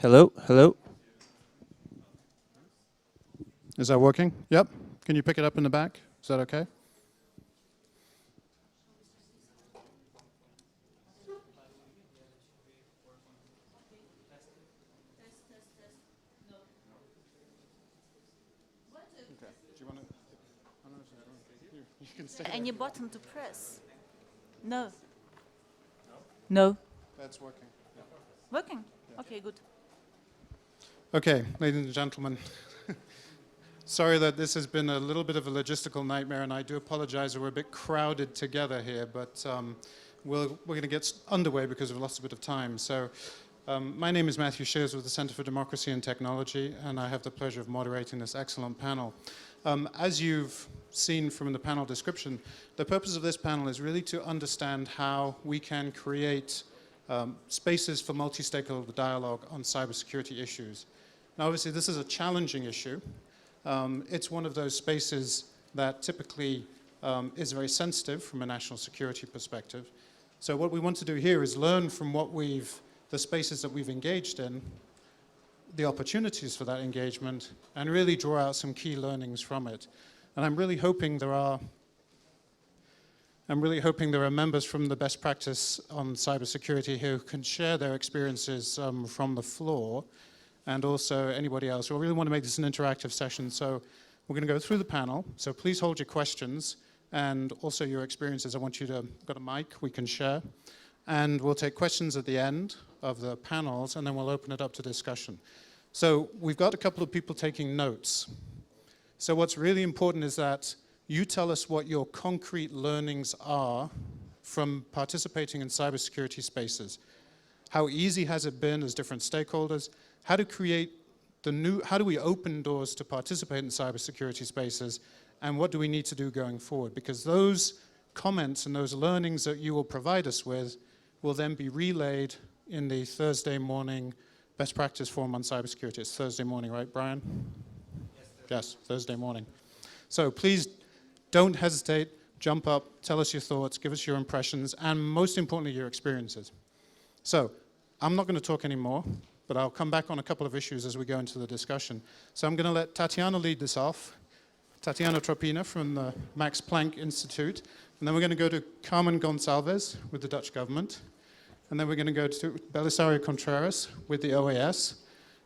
Hello, hello. Is that working? Yep. Can you pick it up in the back? Is that okay? Any button to press? No. No. That's working. Yeah. Working? Okay, good. Okay, ladies and gentlemen. Sorry that this has been a little bit of a logistical nightmare, and I do apologize that we're a bit crowded together here, but we're going to get underway because we've lost a bit of time. So my name is Matthew Shears with the Center for Democracy and Technology, and I have the pleasure of moderating this excellent panel. As you've seen from the panel description, the purpose of this panel is really to understand how we can create spaces for multi-stakeholder dialogue on cybersecurity issues. Now, obviously, this is a challenging issue. It's one of those spaces that typically is very sensitive from a national security perspective. So what we want to do here is learn from the spaces that we've engaged in, the opportunities for that engagement, and really draw out some key learnings from it. And I'm really hoping there are members from the best practice on cybersecurity who can share their experiences from the floor, and also anybody else. We really want to make this an interactive session, so we're going to go through the panel. So please hold your questions and also your experiences. I want you to got a mic we can share, and we'll take questions at the end of the panels, and then we'll open it up to discussion. So we've got a couple of people taking notes. So what's really important is that you tell us what your concrete learnings are from participating in cybersecurity spaces. How easy has it been as different stakeholders? How do we open doors to participate in cybersecurity spaces? And what do we need to do going forward? Because those comments and those learnings that you will provide us with will then be relayed in the Thursday morning Best Practice Forum on Cybersecurity. It's Thursday morning, right, Brian? Yes, Thursday morning. So please don't hesitate, jump up, tell us your thoughts, give us your impressions, and most importantly, your experiences. So I'm not going to talk anymore, but I'll come back on a couple of issues as we go into the discussion. So I'm going to let Tatiana lead this off. Tatiana Tropina from the Max Planck Institute. And then we're going to go to Carmen Gonçalves with the Dutch government. And then we're going to go to Belisario Contreras with the OAS.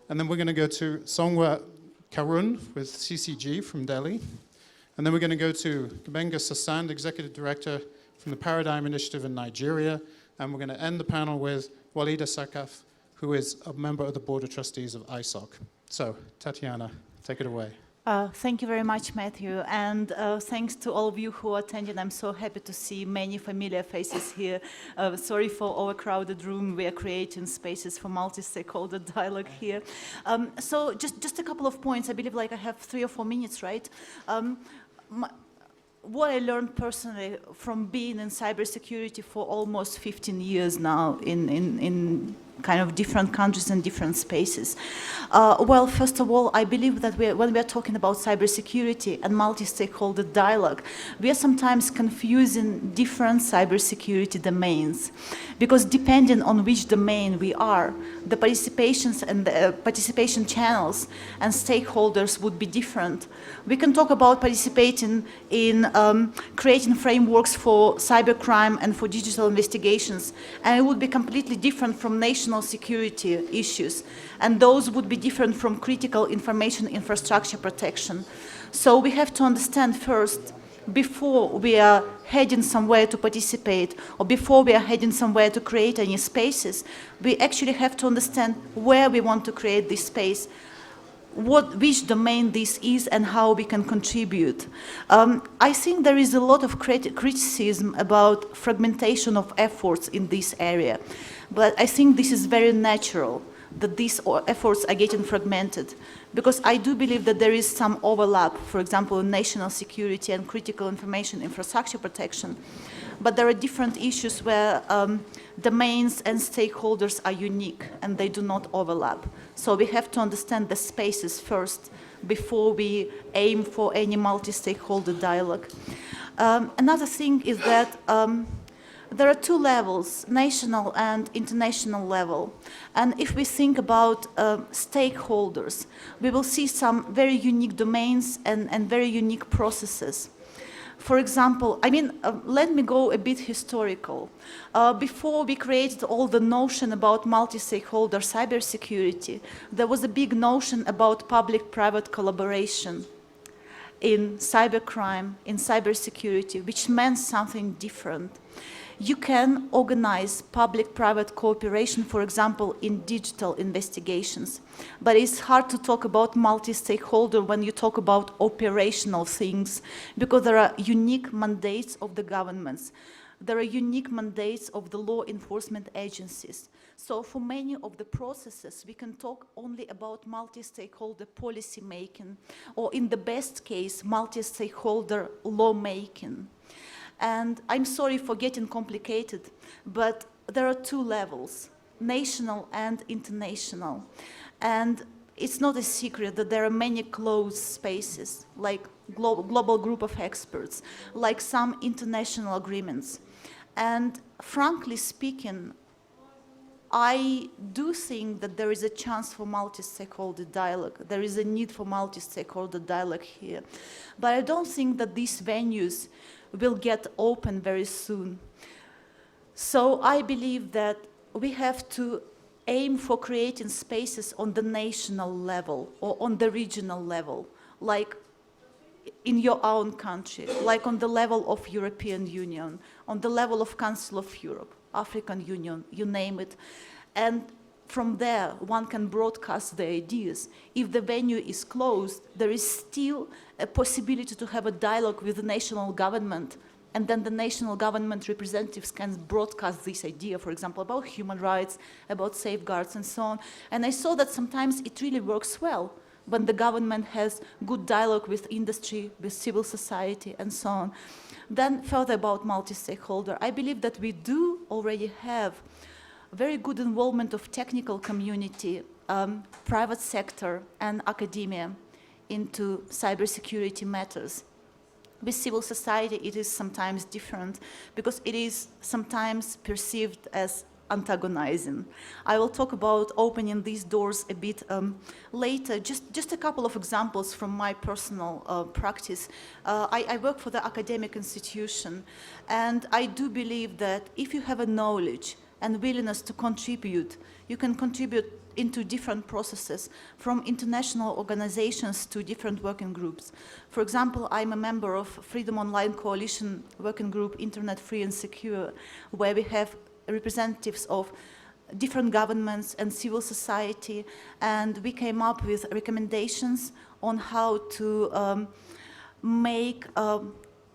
And then we're going to go to Songwa Karun with CCG from Delhi. And then we're going to go to Gbenga Sasand, Executive Director from the Paradigm Initiative in Nigeria. And we're going to end the panel with Walida Sakaf, who is a member of the Board of Trustees of ISOC. So, Tatiana, take it away. Thank you very much, Matthew, and thanks to all of you who attended. I'm so happy to see many familiar faces here. Sorry for overcrowded room. We are creating spaces for multi-stakeholder dialogue here. So just a couple of points. I believe I have 3 or 4 minutes, right? What I learned personally from being in cybersecurity for almost 15 years now in kind of different countries and different spaces. Well, first of all, I believe that when we are talking about cybersecurity and multi-stakeholder dialogue, we are sometimes confusing different cybersecurity domains, because depending on which domain we are, the participations and the participation channels and stakeholders would be different. We can talk about participating in creating frameworks for cybercrime and for digital investigations, and it would be completely different from national security issues, and those would be different from critical information infrastructure protection. So we have to understand first, before we are heading somewhere to participate, or before we are heading somewhere to create any spaces, we actually have to understand where we want to create this space, which domain this is, and how we can contribute. I think there is a lot of criticism about fragmentation of efforts in this area, but I think this is very natural that these efforts are getting fragmented, because I do believe that there is some overlap, for example, in national security and critical information infrastructure protection, but there are different issues where domains and stakeholders are unique and they do not overlap. So we have to understand the spaces first before we aim for any multi-stakeholder dialogue. Another thing is that There are two levels, national and international level. And if we think about stakeholders, we will see some very unique domains and very unique processes. For example, let me go a bit historical. Before we created all the notion about multi-stakeholder cybersecurity, there was a big notion about public-private collaboration in cybercrime, in cybersecurity, which meant something different. You can organize public-private cooperation, for example, in digital investigations. But it's hard to talk about multi-stakeholder when you talk about operational things, because there are unique mandates of the governments. There are unique mandates of the law enforcement agencies. So for many of the processes, we can talk only about multi-stakeholder policy making, or in the best case, multi-stakeholder lawmaking. And I'm sorry for getting complicated, but there are two levels, national and international. And it's not a secret that there are many closed spaces, like global group of experts, like some international agreements. And frankly speaking, I do think that there is a chance for multi-stakeholder dialogue. There is a need for multi-stakeholder dialogue here. But I don't think that these venues will get open very soon. So I believe that we have to aim for creating spaces on the national level or on the regional level, like in your own country, like on the level of European Union, on the level of Council of Europe, African Union, you name it. And from there, one can broadcast the ideas. If the venue is closed, there is still a possibility to have a dialogue with the national government, and then the national government representatives can broadcast this idea, for example, about human rights, about safeguards, and so on. And I saw that sometimes it really works well when the government has good dialogue with industry, with civil society, and so on. Then further about multi-stakeholder, I believe that we do already have very good involvement of technical community, private sector, and academia into cybersecurity matters. With civil society, it is sometimes different because it is sometimes perceived as antagonizing. I will talk about opening these doors a bit later. Just a couple of examples from my personal practice. I work for the academic institution, and I do believe that if you have a knowledge and willingness to contribute, you can contribute into different processes, from international organizations to different working groups. For example, I'm a member of Freedom Online Coalition working group, Internet Free and Secure, where we have representatives of different governments and civil society, and we came up with recommendations on how to make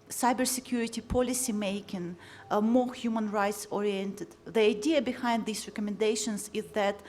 cybersecurity policy making more human rights oriented. The idea behind these recommendations is that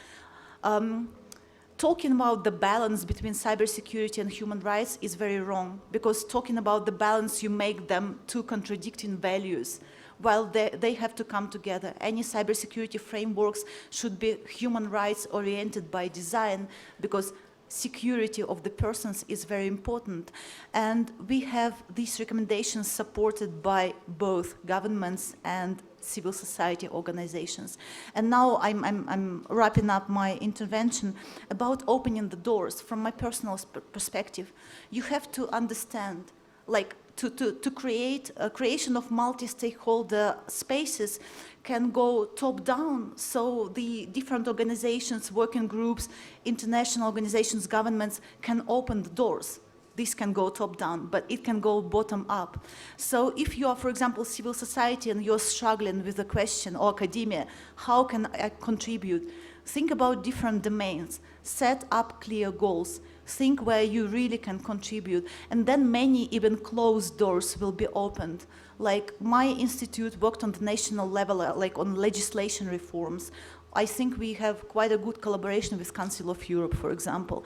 talking about the balance between cybersecurity and human rights is very wrong, because talking about the balance, you make them two contradicting values, while they have to come together. Any cybersecurity frameworks should be human rights oriented by design, because security of the persons is very important. And we have these recommendations supported by both governments and civil society organizations. And now I'm wrapping up my intervention about opening the doors. From my personal perspective, you have to understand, like, to create a creation of multi-stakeholder spaces can go top-down, so the different organizations, working groups, international organizations, governments can open the doors. This can go top-down, but it can go bottom-up. So if you are, for example, civil society and you're struggling with the question, or academia, how can I contribute? Think about different domains, set up clear goals, think where you really can contribute, and then many even closed doors will be opened. Like my institute worked on the national level, like on legislation reforms. I think we have quite a good collaboration with Council of Europe, for example.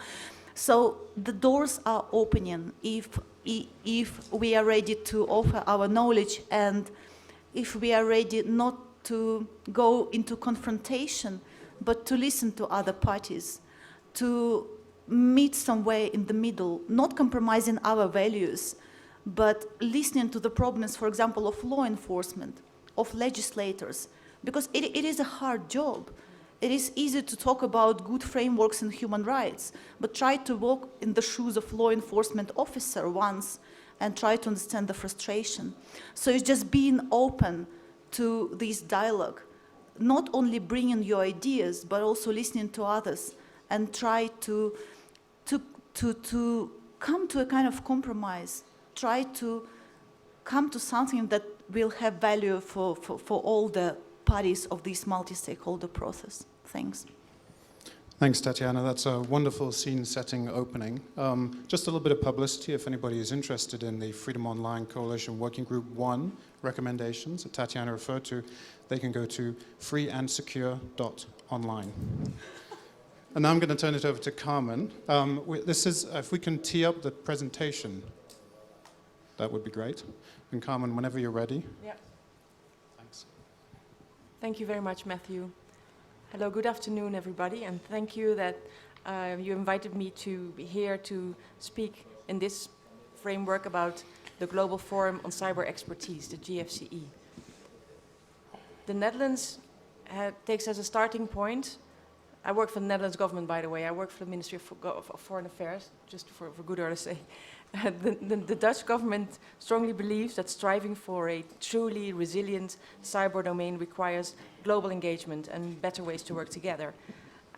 So the doors are opening if we are ready to offer our knowledge, and if we are ready not to go into confrontation, but to listen to other parties, to meet somewhere in the middle, not compromising our values, but listening to the problems, for example, of law enforcement, of legislators, because it is a hard job. It is easy to talk about good frameworks in human rights, but try to walk in the shoes of law enforcement officer once and try to understand the frustration. So it's just being open to this dialogue, not only bringing your ideas, but also listening to others and try to come to a kind of compromise, try to come to something that will have value for all the parties of this multi-stakeholder process. Thanks. Thanks, Tatiana. That's a wonderful scene-setting opening. Just a little bit of publicity. If anybody is interested in the Freedom Online Coalition Working Group 1 recommendations that Tatiana referred to, they can go to freeandsecure.online. And now I'm going to turn it over to Carmen. This is, if we can tee up the presentation, that would be great. And Carmen, whenever you're ready. Yeah. Thanks. Thank you very much, Matthew. Hello, good afternoon, everybody, and thank you that you invited me to be here to speak in this framework about the Global Forum on Cyber Expertise, the GFCE. The Netherlands takes as a starting point. I work for the Netherlands government, by the way. I work for the Ministry of Foreign Affairs, just for good order to say. The Dutch government strongly believes that striving for a truly resilient cyber domain requires global engagement and better ways to work together.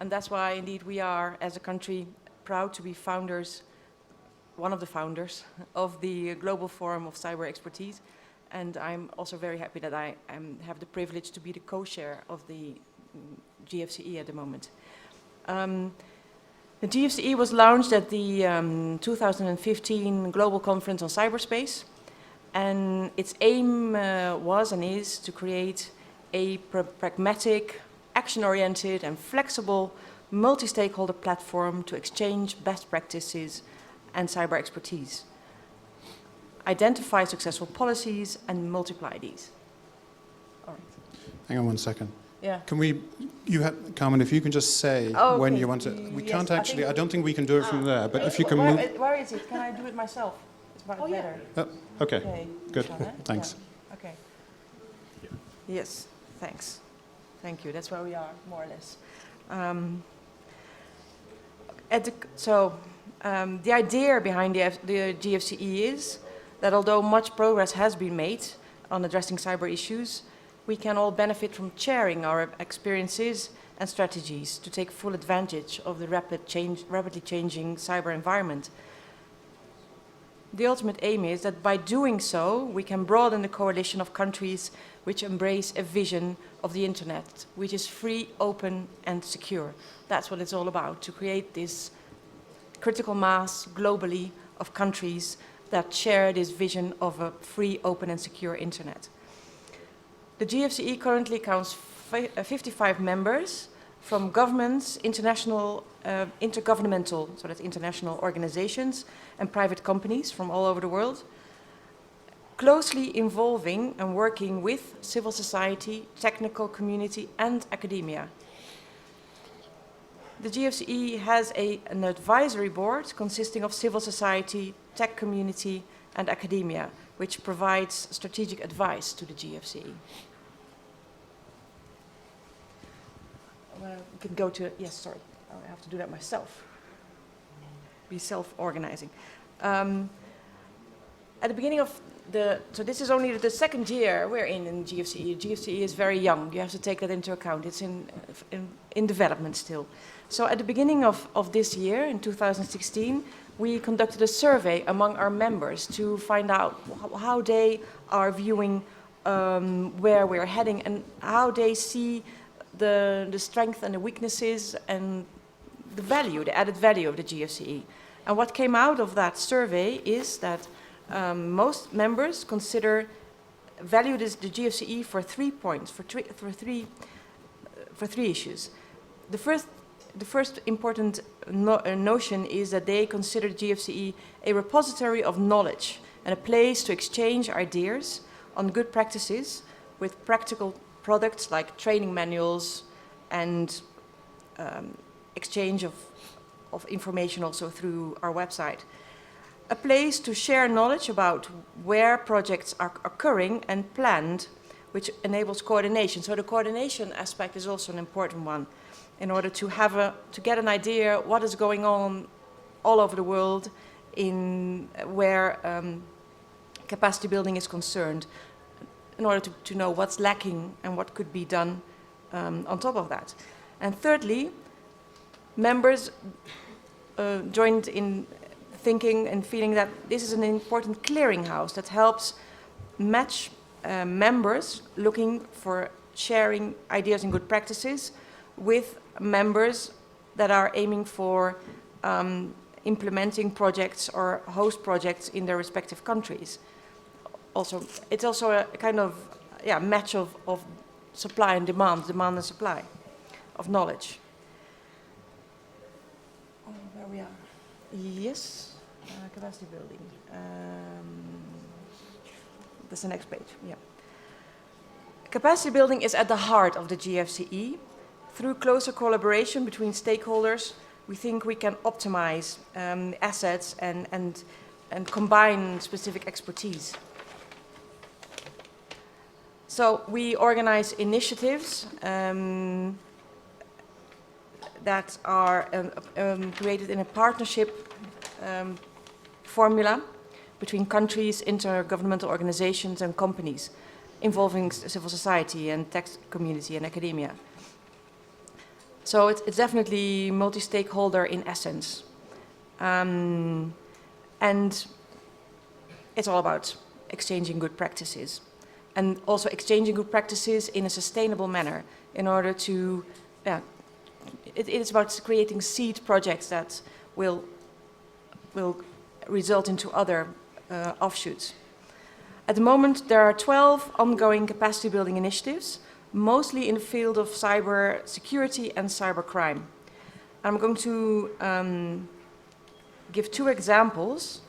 And that's why, indeed, we are, as a country, proud to be founders, one of the founders of the Global Forum of Cyber Expertise. And I'm also very happy that I have the privilege to be the co-chair of the GFCE at the moment. The GFCE was launched at the 2015 Global Conference on Cyberspace, and its aim was and is to create a pragmatic, action-oriented and flexible multi-stakeholder platform to exchange best practices and cyber expertise, identify successful policies and multiply these. All right. Hang on one second. Yeah. Can we, Carmen, if you can just say when you want to, we can't actually, I don't think we can do it from there, but if you can move. Where is it? Can I do it myself? It's much better. Okay, good, thanks. Yeah. Okay. Yes, thanks. Thank you, that's where we are, more or less. The idea behind the GFCE is that although much progress has been made on addressing cyber issues, we can all benefit from sharing our experiences and strategies to take full advantage of the rapidly changing cyber environment. The ultimate aim is that by doing so, we can broaden the coalition of countries which embrace a vision of the internet, which is free, open, and secure. That's what it's all about, to create this critical mass globally of countries that share this vision of a free, open, and secure internet. The GFCE currently counts 55 members from governments, intergovernmental, so that's international organizations, and private companies from all over the world, closely involving and working with civil society, technical community, and academia. The GFCE has an advisory board consisting of civil society, tech community, and academia, which provides strategic advice to the GFCE. We can go to, yes, sorry, I have to do that myself. Be self-organizing. At the beginning of so this is only the second year we're in GFCE. GFCE is very young, you have to take that into account. It's in development still. So at the beginning of this year, in 2016, we conducted a survey among our members to find out how they are viewing where we're heading and how they see the strength and the weaknesses and the value, the added value of the GFCE. And what came out of that survey is that most members value the GFCE for 3 points, for three issues. The first important notion is that they consider GFCE a repository of knowledge and a place to exchange ideas on good practices with practical products like training manuals and exchange of information also through our website. A place to share knowledge about where projects are occurring and planned which enables coordination. So the coordination aspect is also an important one in order to have to get an idea what is going on all over the world in where capacity building is concerned, in order to know what's lacking and what could be done on top of that. And thirdly, members joined in thinking and feeling that this is an important clearinghouse that helps match members looking for sharing ideas and good practices with members that are aiming for implementing projects or host projects in their respective countries. Also, it's also a kind of match of supply and demand and supply of knowledge. Oh, where we are? Yes, capacity building. That's the next page. Yeah. Capacity building is at the heart of the GFCE. Through closer collaboration between stakeholders, we think we can optimize assets and combine specific expertise. So we organize initiatives that are created in a partnership formula between countries, intergovernmental organizations and companies involving civil society and tech community and academia. So it's definitely multi-stakeholder in essence. And it's all about exchanging good practices. And also exchanging good practices in a sustainable manner in order to, it is about creating seed projects that will result into other offshoots. At the moment, there are 12 ongoing capacity building initiatives, mostly in the field of cyber security and cybercrime. I'm going to give two examples,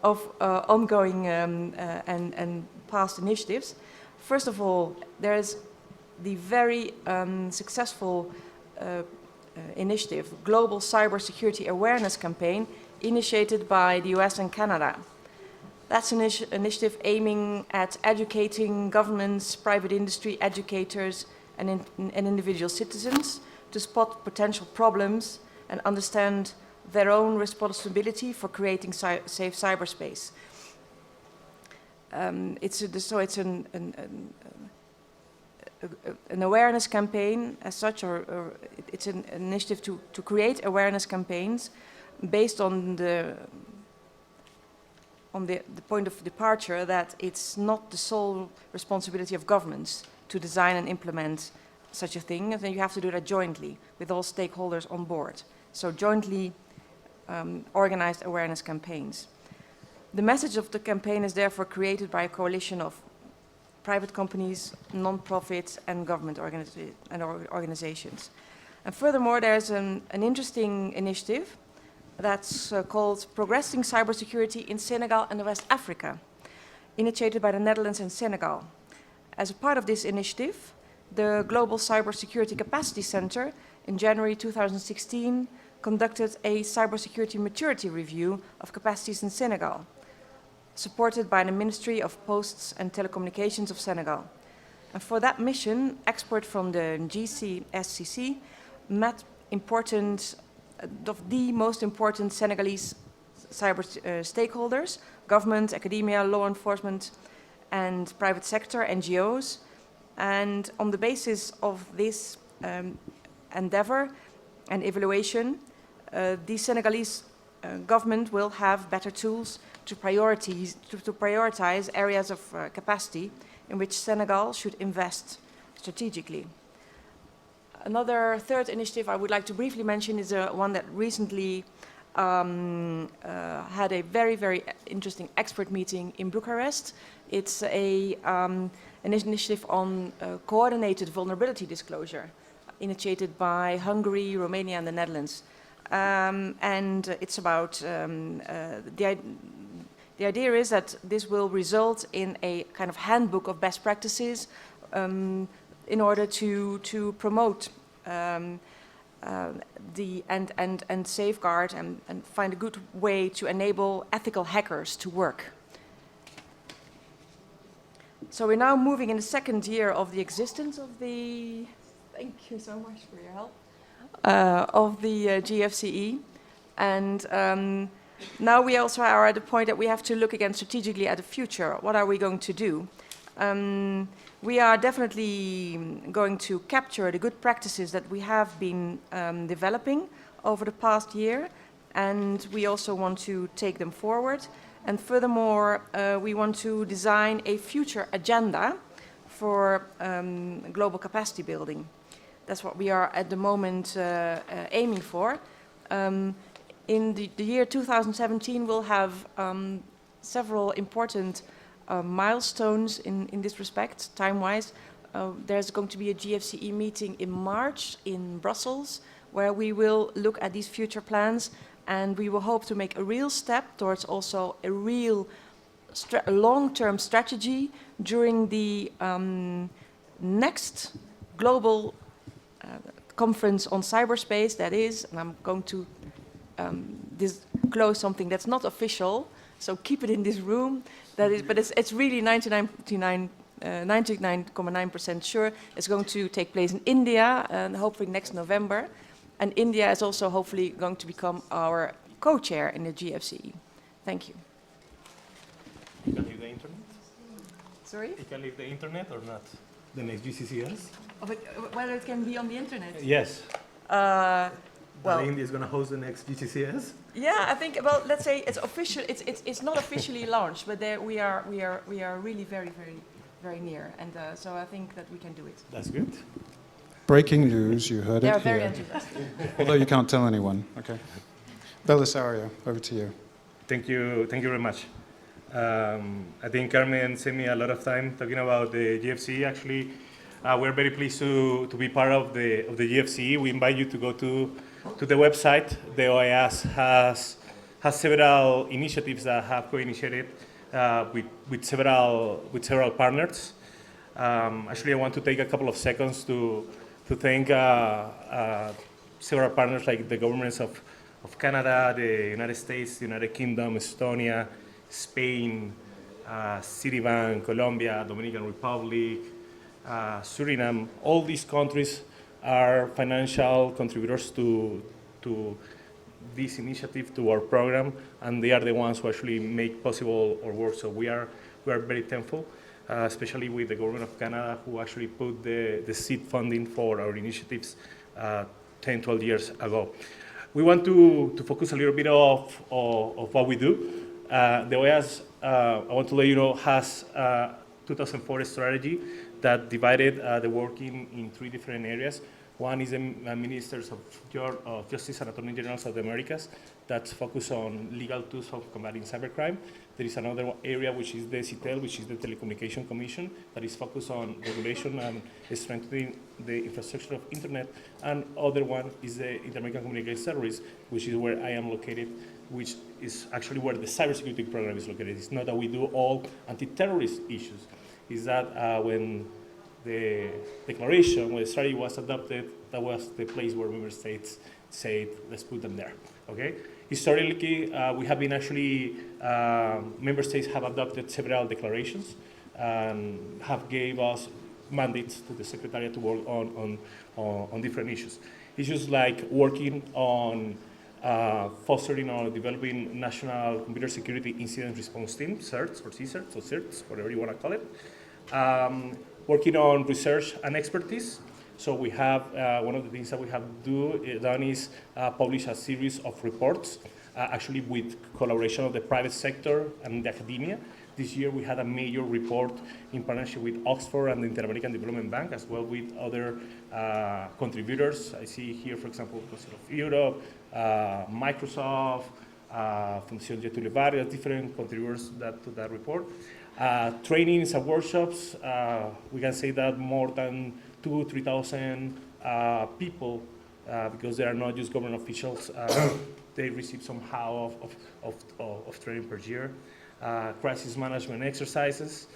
of ongoing and past initiatives. First of all, there is the very successful initiative, Global Cybersecurity Awareness Campaign, initiated by the US and Canada. That's an initiative aiming at educating governments, private industry, educators, and individual citizens to spot potential problems and understand their own responsibility for creating safe cyberspace. It's an awareness campaign as such, or it's an initiative to create awareness campaigns based on the point of departure that it's not the sole responsibility of governments to design and implement such a thing, and then you have to do that jointly with all stakeholders on board. So jointly organized awareness campaigns. The message of the campaign is therefore created by a coalition of private companies, non-profits, and government organizations. And furthermore, there's an interesting initiative that's called Progressing Cybersecurity in Senegal and West Africa, initiated by the Netherlands and Senegal. As a part of this initiative, the Global Cybersecurity Capacity Center in January 2016 conducted a cybersecurity maturity review of capacities in Senegal, supported by the Ministry of Posts and Telecommunications of Senegal. And for that mission, experts from the GCSCC met the most important Senegalese cyber stakeholders, government, academia, law enforcement, and private sector, NGOs. And on the basis of this endeavor and evaluation, the Senegalese government will have better tools to prioritize areas of capacity in which Senegal should invest strategically. Another third initiative I would like to briefly mention is one that recently had a very, very interesting expert meeting in Bucharest. It's an initiative on coordinated vulnerability disclosure, initiated by Hungary, Romania, and the Netherlands. And it's about, the idea is that this will result in a kind of handbook of best practices in order to promote and safeguard and find a good way to enable ethical hackers to work. So we're now moving in the second year of the existence of the, thank you so much for your help, of the GFCE. And now we also are at the point that we have to look again strategically at the future. What are we going to do? We are definitely going to capture the good practices that we have been developing over the past year, and we also want to take them forward. And furthermore, we want to design a future agenda for global capacity building. That's what we are at the moment aiming for. In the year 2017, we'll have several important milestones in this respect, time-wise. There's going to be a GFCE meeting in March in Brussels, where we will look at these future plans, and we will hope to make a real step towards also a real long-term strategy during the next global conference on cyberspace, that is, and I'm going to disclose something that's not official, so keep it in this room. That is, but it's really 99.9% sure it's going to take place in India, and hopefully next November. And India is also hopefully going to become our co-chair in the GFCE. Thank you. You can leave the internet? Sorry? You can leave the internet or not? The next GCCS? Whether it can be on the internet? Yes. Well, India is going to host the next GCCS? yeah, I think. Well, let's say it's official. It's not officially launched, but there we are really very near, and so I think that we can do it. That's good. Breaking news, you heard They are it very here. enthusiastic. Although you can't tell anyone. Okay. Belisario, over to you. Thank you very much. I think Carmen saved me a lot of time talking about the GFCE. Actually, we're very pleased to be part of the GFCE. We invite you to go to the website. The OAS has several initiatives that have co-initiated with several partners. Actually, I want to take a couple of seconds to thank several partners like the governments of Canada, the United States, the United Kingdom, Estonia, Spain, Citibank, Colombia, Dominican Republic, Suriname. All these countries are financial contributors to this initiative, to our program, and they are the ones who actually make possible our work. So we are very thankful, especially with the government of Canada, who actually put the seed funding for our initiatives 10, 12 years ago. We want to focus a little bit of what we do. The OAS, I want to let you know, has a 2004 strategy that divided the work in three different areas. One is the Ministers of Justice and Attorney Generals of the Americas that's focused on legal tools of combating cybercrime. There is another area which is the CITEL, which is the Telecommunication Commission, that is focused on regulation and strengthening the infrastructure of internet. And other one is the Inter-American Communications Service, which is where I am located, which is actually where the cybersecurity program is located. It's not that we do all anti-terrorist issues. It's that when the declaration, when the strategy was adopted, that was the place where member states said, let's put them there, okay? Historically, we have been actually, member states have adopted several declarations and have gave us mandates to the Secretariat to work on different issues. Issues like working on fostering or developing national computer security incident response team, CERTs or CSERTs or CERTs, whatever you want to call it. Working on research and expertise. So we have, one of the things that we have done is publish a series of reports, actually with collaboration of the private sector and the academia. This year we had a major report in partnership with Oxford and the Inter-American Development Bank, as well with other contributors. I see here, for example, Council of Europe, Microsoft, Fundación Getúlio Vargas, different contributors to that report. Trainings and workshops, we can say that more than 2,000-3,000 people, because they are not just government officials, they receive somehow of training per year. Crisis management exercises,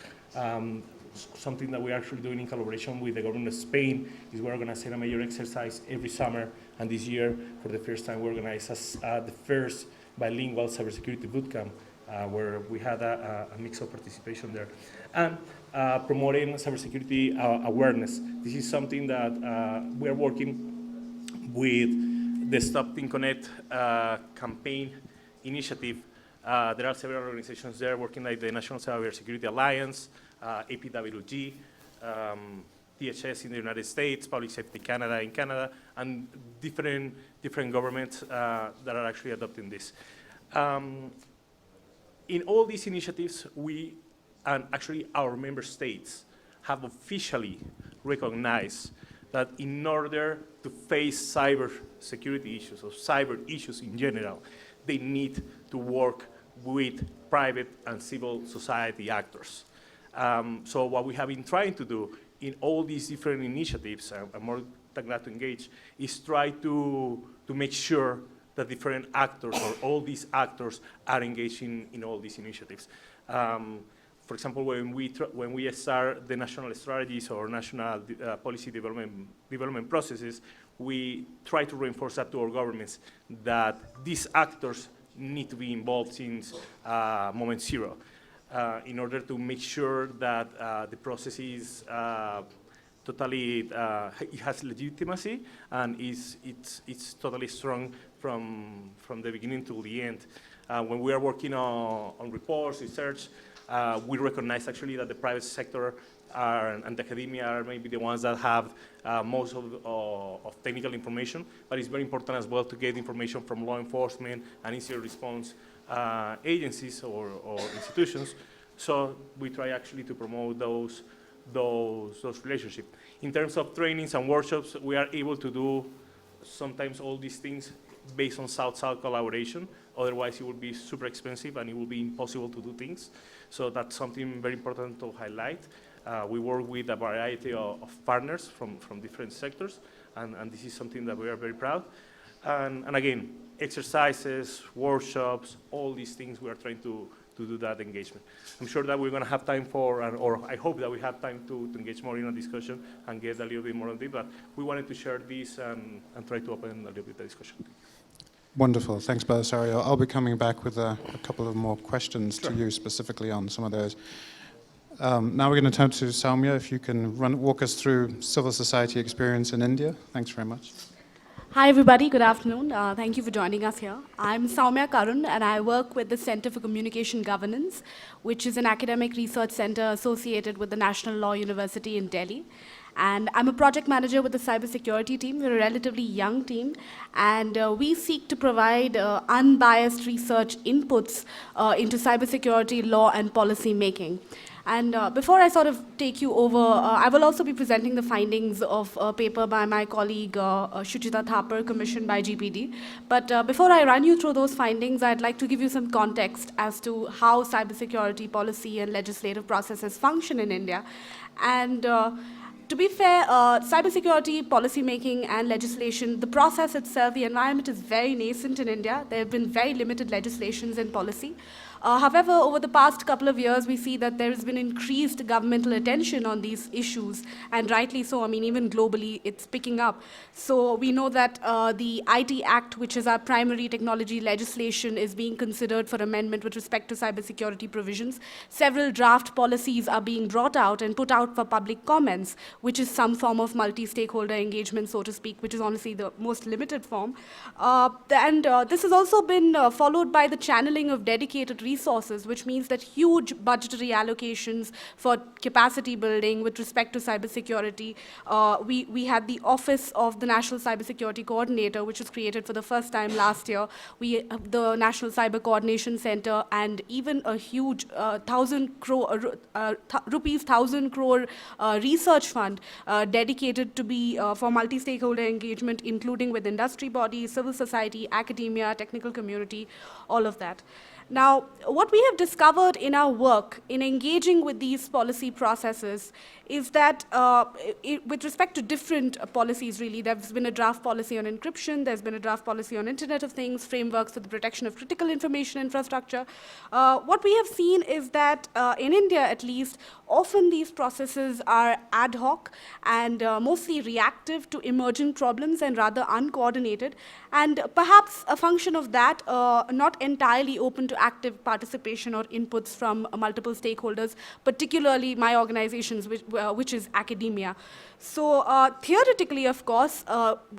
something that we're actually doing in collaboration with the government of Spain is we're organizing a major exercise every summer, and this year, for the first time, we organized the first bilingual cybersecurity bootcamp, where we had a mix of participation there. And promoting cybersecurity awareness. This is something that we are working with the Stop Team Connect campaign initiative. There are several organizations there working, like the National Cybersecurity Alliance, APWG, DHS in the United States, Public Safety Canada in Canada, and different governments that are actually adopting this. In all these initiatives, we, and actually our member states, have officially recognized that in order to face cyber security issues or cyber issues in general, they need to work with private and civil society actors. So what we have been trying to do in all these different initiatives, I'm more than glad to engage, is try to make sure that different actors or all these actors are engaging in all these initiatives. For example, when we start the national strategies or national policy development processes, we try to reinforce that to our governments, that these actors need to be involved since moment zero in order to make sure that the process is totally, it has legitimacy and it's totally strong from the beginning to the end. When we are working on reports, research, we recognize actually that the private sector and the academia are maybe the ones that have most of technical information, but it's very important as well to get information from law enforcement and incident response agencies or institutions. So we try actually to promote those relationships. In terms of trainings and workshops, we are able to do sometimes all these things based on South-South collaboration. Otherwise, it would be super expensive and it would be impossible to do things. So that's something very important to highlight. We work with a variety of partners from different sectors, and this is something that we are very proud. And again, exercises, workshops, all these things, we are trying to do that engagement. I'm sure that we're going to have time for, or I hope that we have time to engage more in a discussion and get a little bit more on it, but we wanted to share this and try to open a little bit the discussion. Wonderful. Thanks, Belisario. I'll be coming back with a couple of more questions to you specifically on some of those. Now we're going to turn to Soumya, if you can walk us through civil society experience in India. Thanks very much. Hi everybody, good afternoon. Thank you for joining us here. I'm Soumya Karun and I work with the Center for Communication Governance, which is an academic research center associated with the National Law University in Delhi. And I'm a project manager with the cybersecurity team. We're a relatively young team, and we seek to provide unbiased research inputs into cybersecurity law and policy making. And before I sort of take you over, I will also be presenting the findings of a paper by my colleague Shuchita Thapar, commissioned by GPD. But before I run you through those findings, I'd like to give you some context as to how cybersecurity policy and legislative processes function in India. And to be fair, cybersecurity policy making and legislation, the process itself, the environment is very nascent in India. There have been very limited legislations in policy. However, over the past couple of years, we see that there has been increased governmental attention on these issues, and rightly so. I mean, even globally, it's picking up. So we know that the IT Act, which is our primary technology legislation, is being considered for amendment with respect to cybersecurity provisions. Several draft policies are being brought out and put out for public comments, which is some form of multi-stakeholder engagement, so to speak, which is honestly the most limited form. This has also been followed by the channeling of dedicated resources, which means that huge budgetary allocations for capacity building with respect to cybersecurity. We had the Office of the National Cybersecurity Coordinator, which was created for the first time last year. We have the National Cyber Coordination Center, and even a huge rupees 1,000 crore research fund dedicated to be for multi-stakeholder engagement, including with industry bodies, civil society, academia, technical community, all of that. Now, what we have discovered in our work in engaging with these policy processes is that with respect to different policies, really, there's been a draft policy on encryption, there's been a draft policy on Internet of Things, frameworks for the protection of critical information infrastructure. What we have seen is that in India, at least, often these processes are ad hoc and mostly reactive to emerging problems and rather uncoordinated, and perhaps a function of that, not entirely open to active participation or inputs from multiple stakeholders, particularly my organizations, which is academia. So theoretically, of course,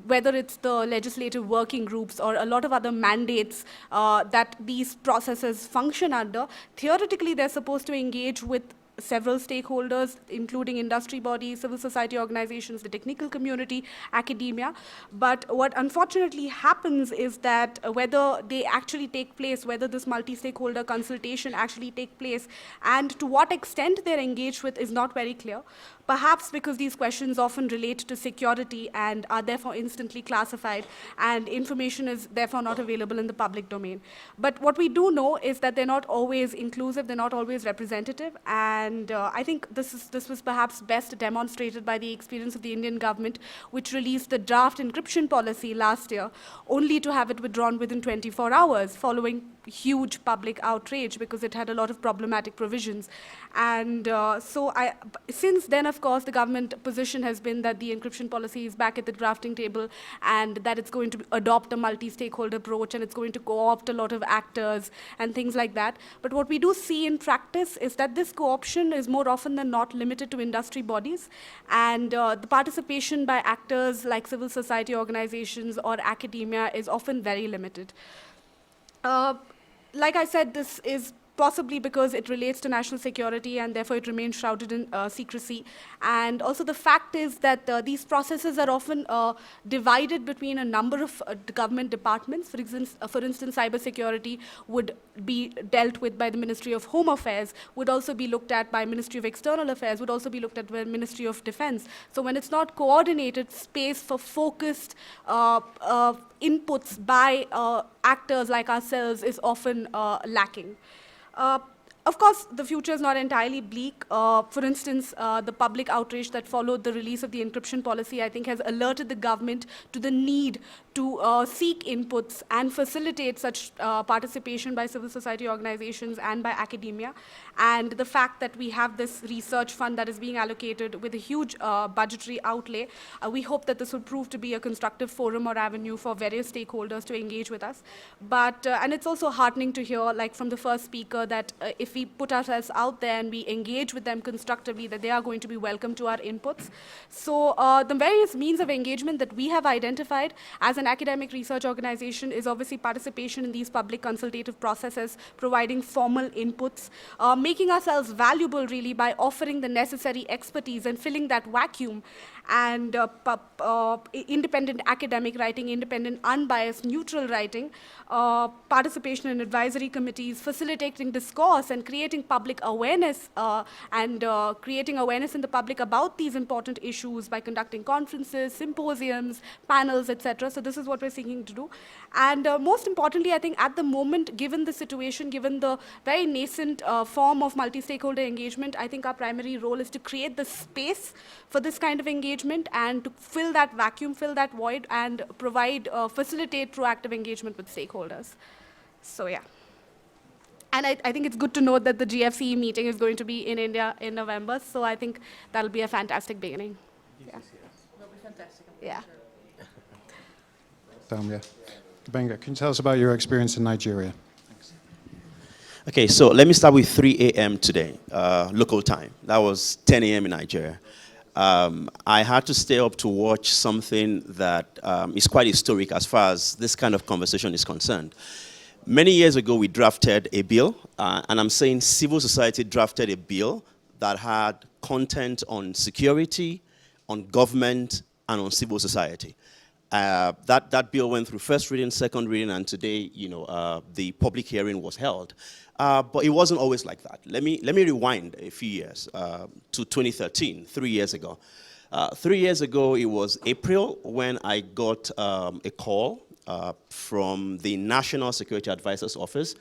whether it's the legislative working groups or a lot of other mandates that these processes function under, theoretically they're supposed to engage with several stakeholders, including industry bodies, civil society organizations, the technical community, academia. But what unfortunately happens is that whether they actually take place, whether this multi-stakeholder consultation actually take place, and to what extent they're engaged with is not very clear. Perhaps because these questions often relate to security and are therefore instantly classified, and information is therefore not available in the public domain. But what we do know is that they're not always inclusive, they're not always representative, and I think this was perhaps best demonstrated by the experience of the Indian government, which released the draft encryption policy last year, only to have it withdrawn within 24 hours, following huge public outrage because it had a lot of problematic provisions. And since then, of course, the government position has been that the encryption policy is back at the drafting table and that it's going to adopt a multi-stakeholder approach and it's going to co-opt a lot of actors and things like that. But what we do see in practice is that this co-option is more often than not limited to industry bodies, and the participation by actors like civil society organizations or academia is often very limited. Like I said, this is possibly because it relates to national security and therefore it remains shrouded in secrecy. And also the fact is that these processes are often divided between a number of government departments. For instance, cybersecurity would be dealt with by the Ministry of Home Affairs, would also be looked at by Ministry of External Affairs, would also be looked at by Ministry of Defense. So when it's not coordinated, space for focused inputs by actors like ourselves is often lacking. Of course, the future is not entirely bleak. For instance, the public outrage that followed the release of the encryption policy, I think, has alerted the government to the need to seek inputs and facilitate such participation by civil society organizations and by academia. And the fact that we have this research fund that is being allocated with a huge budgetary outlay, we hope that this will prove to be a constructive forum or avenue for various stakeholders to engage with us. But, and it's also heartening to hear, like from the first speaker, that if we put ourselves out there and we engage with them constructively, that they are going to be welcome to our inputs. So the various means of engagement that we have identified as an academic research organization is obviously participation in these public consultative processes, providing formal inputs, making ourselves valuable really by offering the necessary expertise and filling that vacuum, and independent academic writing, independent, unbiased, neutral writing, participation in advisory committees, facilitating discourse and creating public awareness and creating awareness in the public about these important issues by conducting conferences, symposiums, panels, etc. So this is what we're seeking to do. And most importantly, I think at the moment, given the situation, given the very nascent form of multi-stakeholder engagement, I think our primary role is to create the space for this kind of engagement and to fill that vacuum, fill that void, and provide, facilitate proactive engagement with stakeholders. So yeah. And I think it's good to note that the GFCE meeting is going to be in India in November, so I think that'll be a fantastic beginning. Yeah. That'll be fantastic. Yeah. Soumya. Benga, can you tell us about your experience in Nigeria? Thanks. Okay, so let me start with 3 a.m. today, local time. That was 10 a.m. in Nigeria. I had to stay up to watch something that is quite historic as far as this kind of conversation is concerned. Many years ago, we drafted a bill, and I'm saying civil society drafted a bill that had content on security, on government, and on civil society. That bill went through first reading, second reading, and today, the public hearing was held. But it wasn't always like that. Let me rewind a few years to 2013, 3 years ago. 3 years ago, it was April when I got a call from the National Security Advisor's Office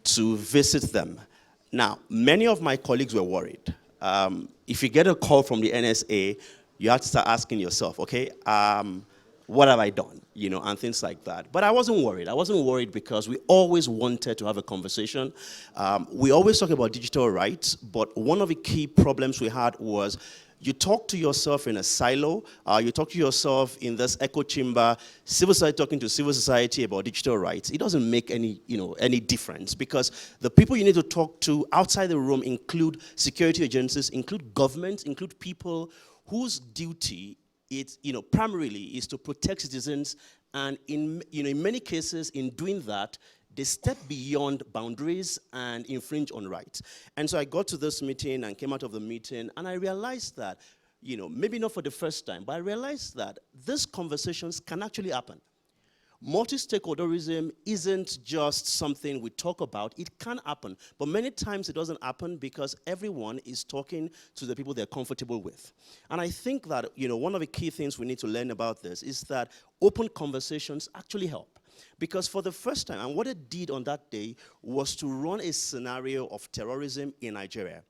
to visit them. Now, many of my colleagues were worried. If you get a call from the NSA, you have to start asking yourself, okay, what have I done, and things like that. But I wasn't worried. I wasn't worried because we always wanted to have a conversation. We always talk about digital rights, but one of the key problems we had was you talk to yourself in a silo, you talk to yourself in this echo chamber, civil society talking to civil society about digital rights. It doesn't make any difference because the people you need to talk to outside the room include security agencies, include governments, include people whose duty primarily is to protect citizens, and in many cases in doing that, they step beyond boundaries and infringe on rights. And so I got to this meeting and came out of the meeting, and I realized that, maybe not for the first time, but I realized that these conversations can actually happen. Multi-stakeholderism isn't just something we talk about. It can happen, but many times it doesn't happen because everyone is talking to the people they're comfortable with. And I think that, one of the key things we need to learn about this is that open conversations actually help. Because for the first time, and what it did on that day was to run a scenario of terrorism in Nigeria.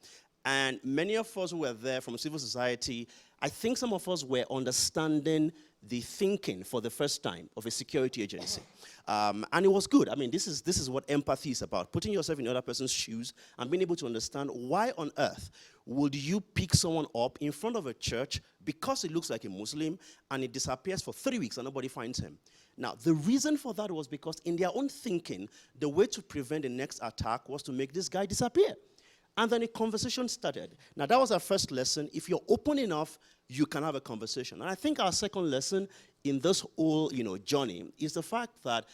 And many of us who were there from civil society, I think some of us were understanding the thinking for the first time of a security agency. And it was good. I mean, this is what empathy is about, putting yourself in other person's shoes and being able to understand why on earth would you pick someone up in front of a church because he looks like a Muslim and he disappears for 3 weeks and nobody finds him. Now, the reason for that was because in their own thinking, the way to prevent the next attack was to make this guy disappear. And then a conversation started. Now, that was our first lesson. If you're open enough, you can have a conversation. And I think our second lesson in this whole, journey is the fact that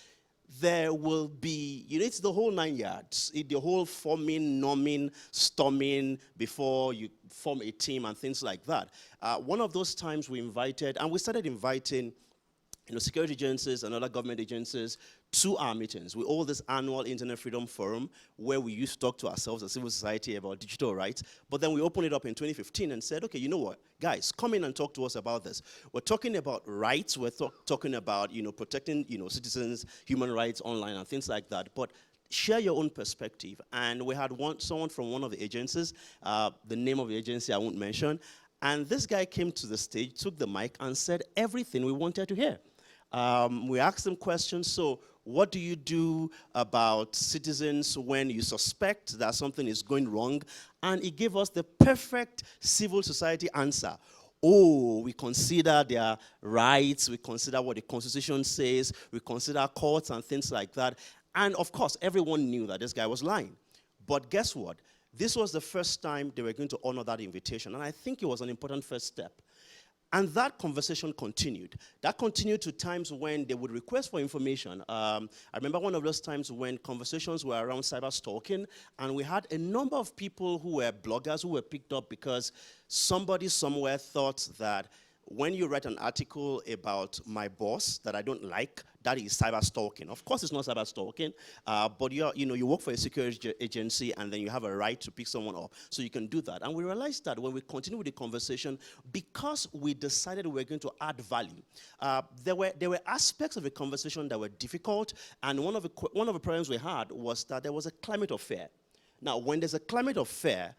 there will be, it's the whole 9 yards. The whole forming, norming, storming before you form a team and things like that. One of those times we started inviting security agencies and other government agencies to our meetings. We hold this annual Internet Freedom Forum where we used to talk to ourselves as civil society about digital rights, but then we opened it up in 2015 and said, okay, you know what, guys, come in and talk to us about this. We're talking about rights, we're talking about, protecting, citizens, human rights online and things like that, but share your own perspective. And we had someone from one of the agencies, the name of the agency I won't mention, and this guy came to the stage, took the mic, and said everything we wanted to hear. We asked him questions. So what do you do about citizens when you suspect that something is going wrong? And he gave us the perfect civil society answer. Oh, we consider their rights. We consider what the Constitution says. We consider courts and things like that. And of course, everyone knew that this guy was lying. But guess what? This was the first time they were going to honor that invitation. And I think it was an important first step. And that conversation continued. That continued to times when they would request for information. I remember one of those times when conversations were around cyber stalking, and we had a number of people who were bloggers who were picked up because somebody somewhere thought that when you write an article about my boss that I don't like, that is cyber stalking. Of course, it's not cyber stalking, but you work for a security agency and then you have a right to pick someone up. So you can do that. And we realized that when we continued with the conversation, because we decided we were going to add value, there were aspects of the conversation that were difficult. And one of the problems we had was that there was a climate of fear. Now, when there's a climate of fear,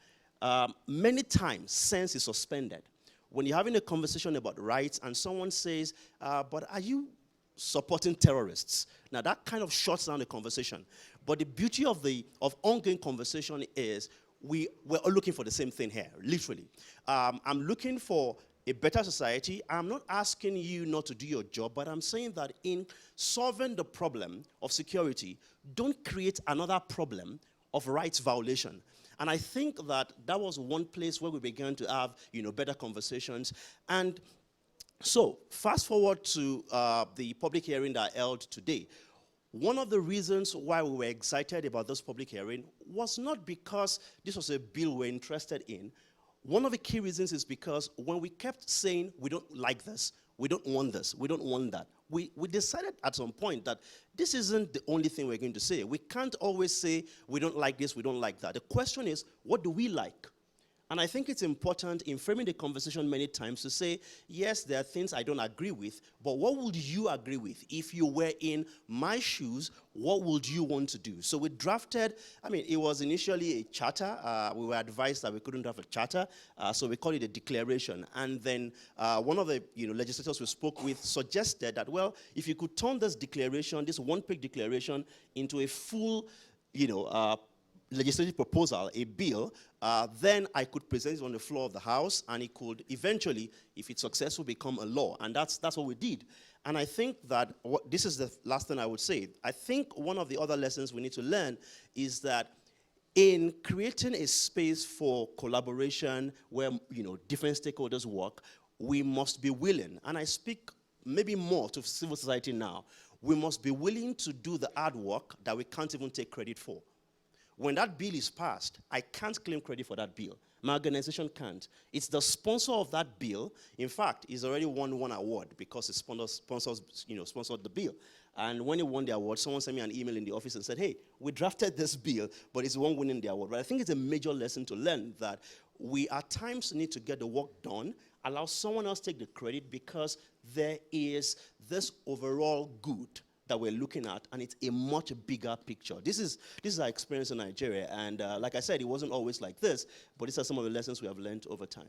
many times sense is suspended. When you're having a conversation about rights and someone says, but are you supporting terrorists? Now that kind of shuts down the conversation. But the beauty of ongoing conversation is we're all looking for the same thing here, literally. I'm looking for a better society. I'm not asking you not to do your job, but I'm saying that in solving the problem of security, don't create another problem of rights violation. And I think that was one place where we began to have, better conversations. And so, fast forward to the public hearing that I held today. One of the reasons why we were excited about this public hearing was not because this was a bill we're interested in. One of the key reasons is because when we kept saying, we don't like this, we don't want this, we don't want that, we decided at some point that this isn't the only thing we're going to say. We can't always say, we don't like this, we don't like that. The question is, what do we like? And I think it's important in framing the conversation many times to say, yes, there are things I don't agree with, but what would you agree with? If you were in my shoes, what would you want to do? So we drafted, I mean, it was initially a charter. We were advised that we couldn't have a charter, so we called it a declaration. And then one of the legislators we spoke with suggested that, well, if you could turn this declaration, this one-page declaration, into a full, legislative proposal, a bill, then I could present it on the floor of the House, and it could eventually, if it's successful, become a law. And that's what we did. And I think that this is the last thing I would say. I think one of the other lessons we need to learn is that in creating a space for collaboration where different stakeholders work, we must be willing, and I speak maybe more to civil society now, we must be willing to do the hard work that we can't even take credit for. When that bill is passed, I can't claim credit for that bill. My organization can't. It's the sponsor of that bill. In fact, he's already won one award because he sponsored the bill. And when he won the award, someone sent me an email in the office and said, hey, we drafted this bill, but it's the one winning the award. But I think it's a major lesson to learn that we at times need to get the work done, allow someone else take the credit because there is this overall good that we're looking at, and it's a much bigger picture. This is our experience in Nigeria, and like I said, it wasn't always like this, but these are some of the lessons we have learned over time.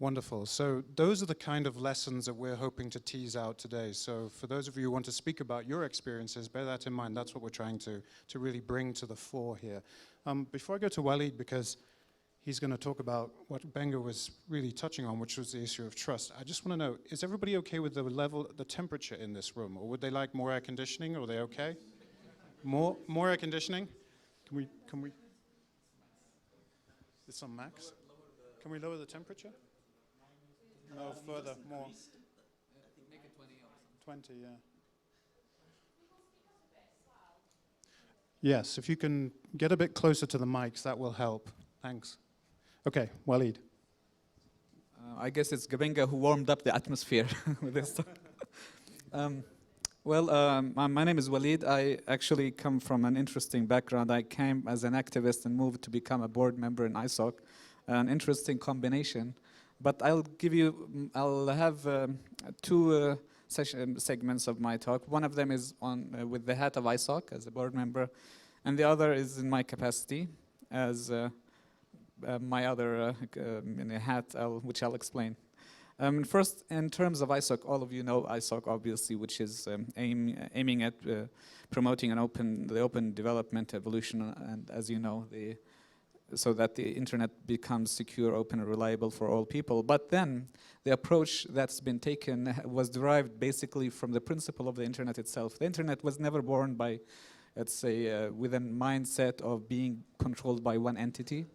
Wonderful. So those are the kind of lessons that we're hoping to tease out today. So for those of you who want to speak about your experiences, bear that in mind. That's what we're trying to really bring to the fore here. Before I go to Walid, because he's going to talk about what Benga was really touching on, which was the issue of trust. I just want to know, is everybody okay with the temperature in this room? Or would they like more air conditioning? Or are they okay? More air conditioning? Can we? It's on max? Can we lower the temperature? No, further, more. Make it 20 or something. 20, yeah. Yes, if you can get a bit closer to the mics, that will help. Thanks. Okay, Walid. I guess it's Gabenga who warmed up the atmosphere with this. My name is Walid. I actually come from an interesting background. I came as an activist and moved to become a board member in ISOC. An interesting combination. But I'll have two segments of my talk. One of them is on with the hat of ISOC as a board member, and the other is in my capacity as my other hat, which I'll explain. First, in terms of ISOC, all of you know ISOC, obviously, which is aiming at promoting the open development, evolution, and as you know, so that the internet becomes secure, open, and reliable for all people. But then, the approach that's been taken was derived basically from the principle of the internet itself. The internet was never born by, let's say, with a mindset of being controlled by one entity.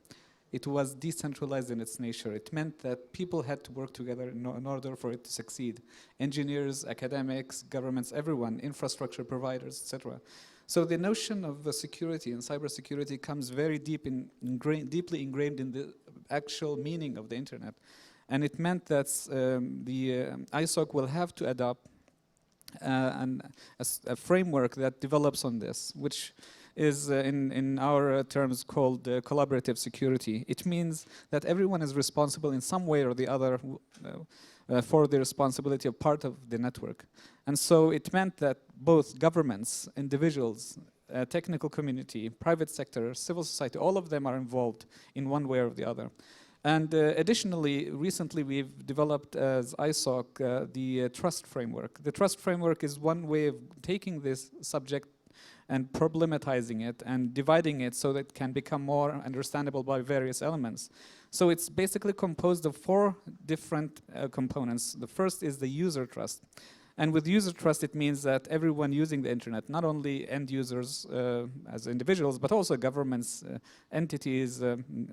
It was decentralized in its nature. It meant that people had to work together in order for it to succeed. Engineers, academics, governments, everyone, infrastructure providers, etc. So the notion of security and cybersecurity comes very deeply ingrained in the actual meaning of the internet. And it meant that the ISOC will have to adopt a framework that develops on this, which is in our terms called collaborative security. It means that everyone is responsible in some way or the other for the responsibility of part of the network. And so it meant that both governments, individuals, technical community, private sector, civil society, all of them are involved in one way or the other. And additionally, recently we've developed as ISOC the trust framework. The trust framework is one way of taking this subject and problematizing it and dividing it so that it can become more understandable by various elements. So it's basically composed of four different components. The first is the user trust. And with user trust, it means that everyone using the internet, not only end users as individuals, but also governments, entities,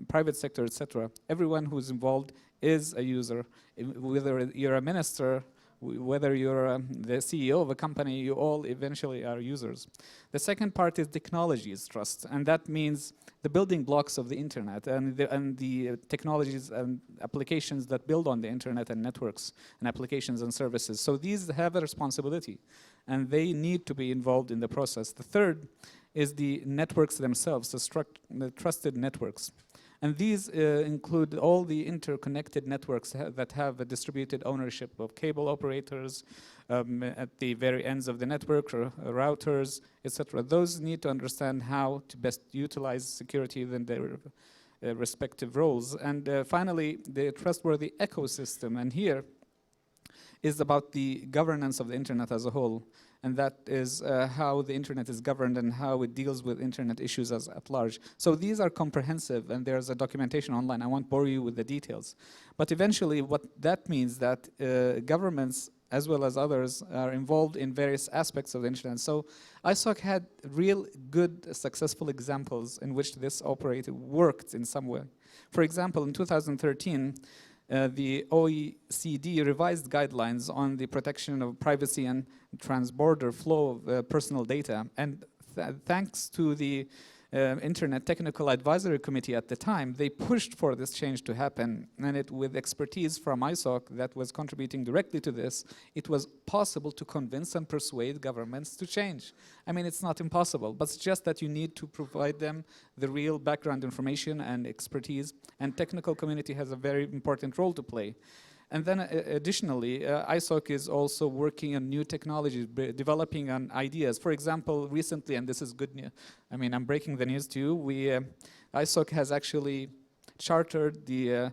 private sector, etc. Everyone who's involved is a user. Whether you're a minister, whether you're the CEO of a company, you all eventually are users. The second part is technologies trust, and that means the building blocks of the internet and the technologies and applications that build on the internet and networks and applications and services. So these have a responsibility, and they need to be involved in the process. The third is the networks themselves, the trusted networks. And these include all the interconnected networks that have a distributed ownership of cable operators at the very ends of the network, or routers, etc. Those need to understand how to best utilize security within their respective roles. And finally, the trustworthy ecosystem. And here is about the governance of the internet as a whole. And that is how the internet is governed and how it deals with internet issues at large. So these are comprehensive, and there's a documentation online. I won't bore you with the details. But eventually, what that means that governments, as well as others, are involved in various aspects of the internet. So ISOC had real good, successful examples in which this worked in some way. For example, in 2013, the OECD revised guidelines on the protection of privacy and transborder flow of personal data. And thanks to the Internet Technical Advisory Committee at the time, they pushed for this change to happen. And with expertise from ISOC that was contributing directly to this, it was possible to convince and persuade governments to change. I mean, it's not impossible, but it's just that you need to provide them the real background information and expertise, and technical community has a very important role to play. And then additionally, ISOC is also working on new technologies, developing on ideas. For example, recently, and this is good news, I mean, I'm breaking the news to you, ISOC has actually chartered the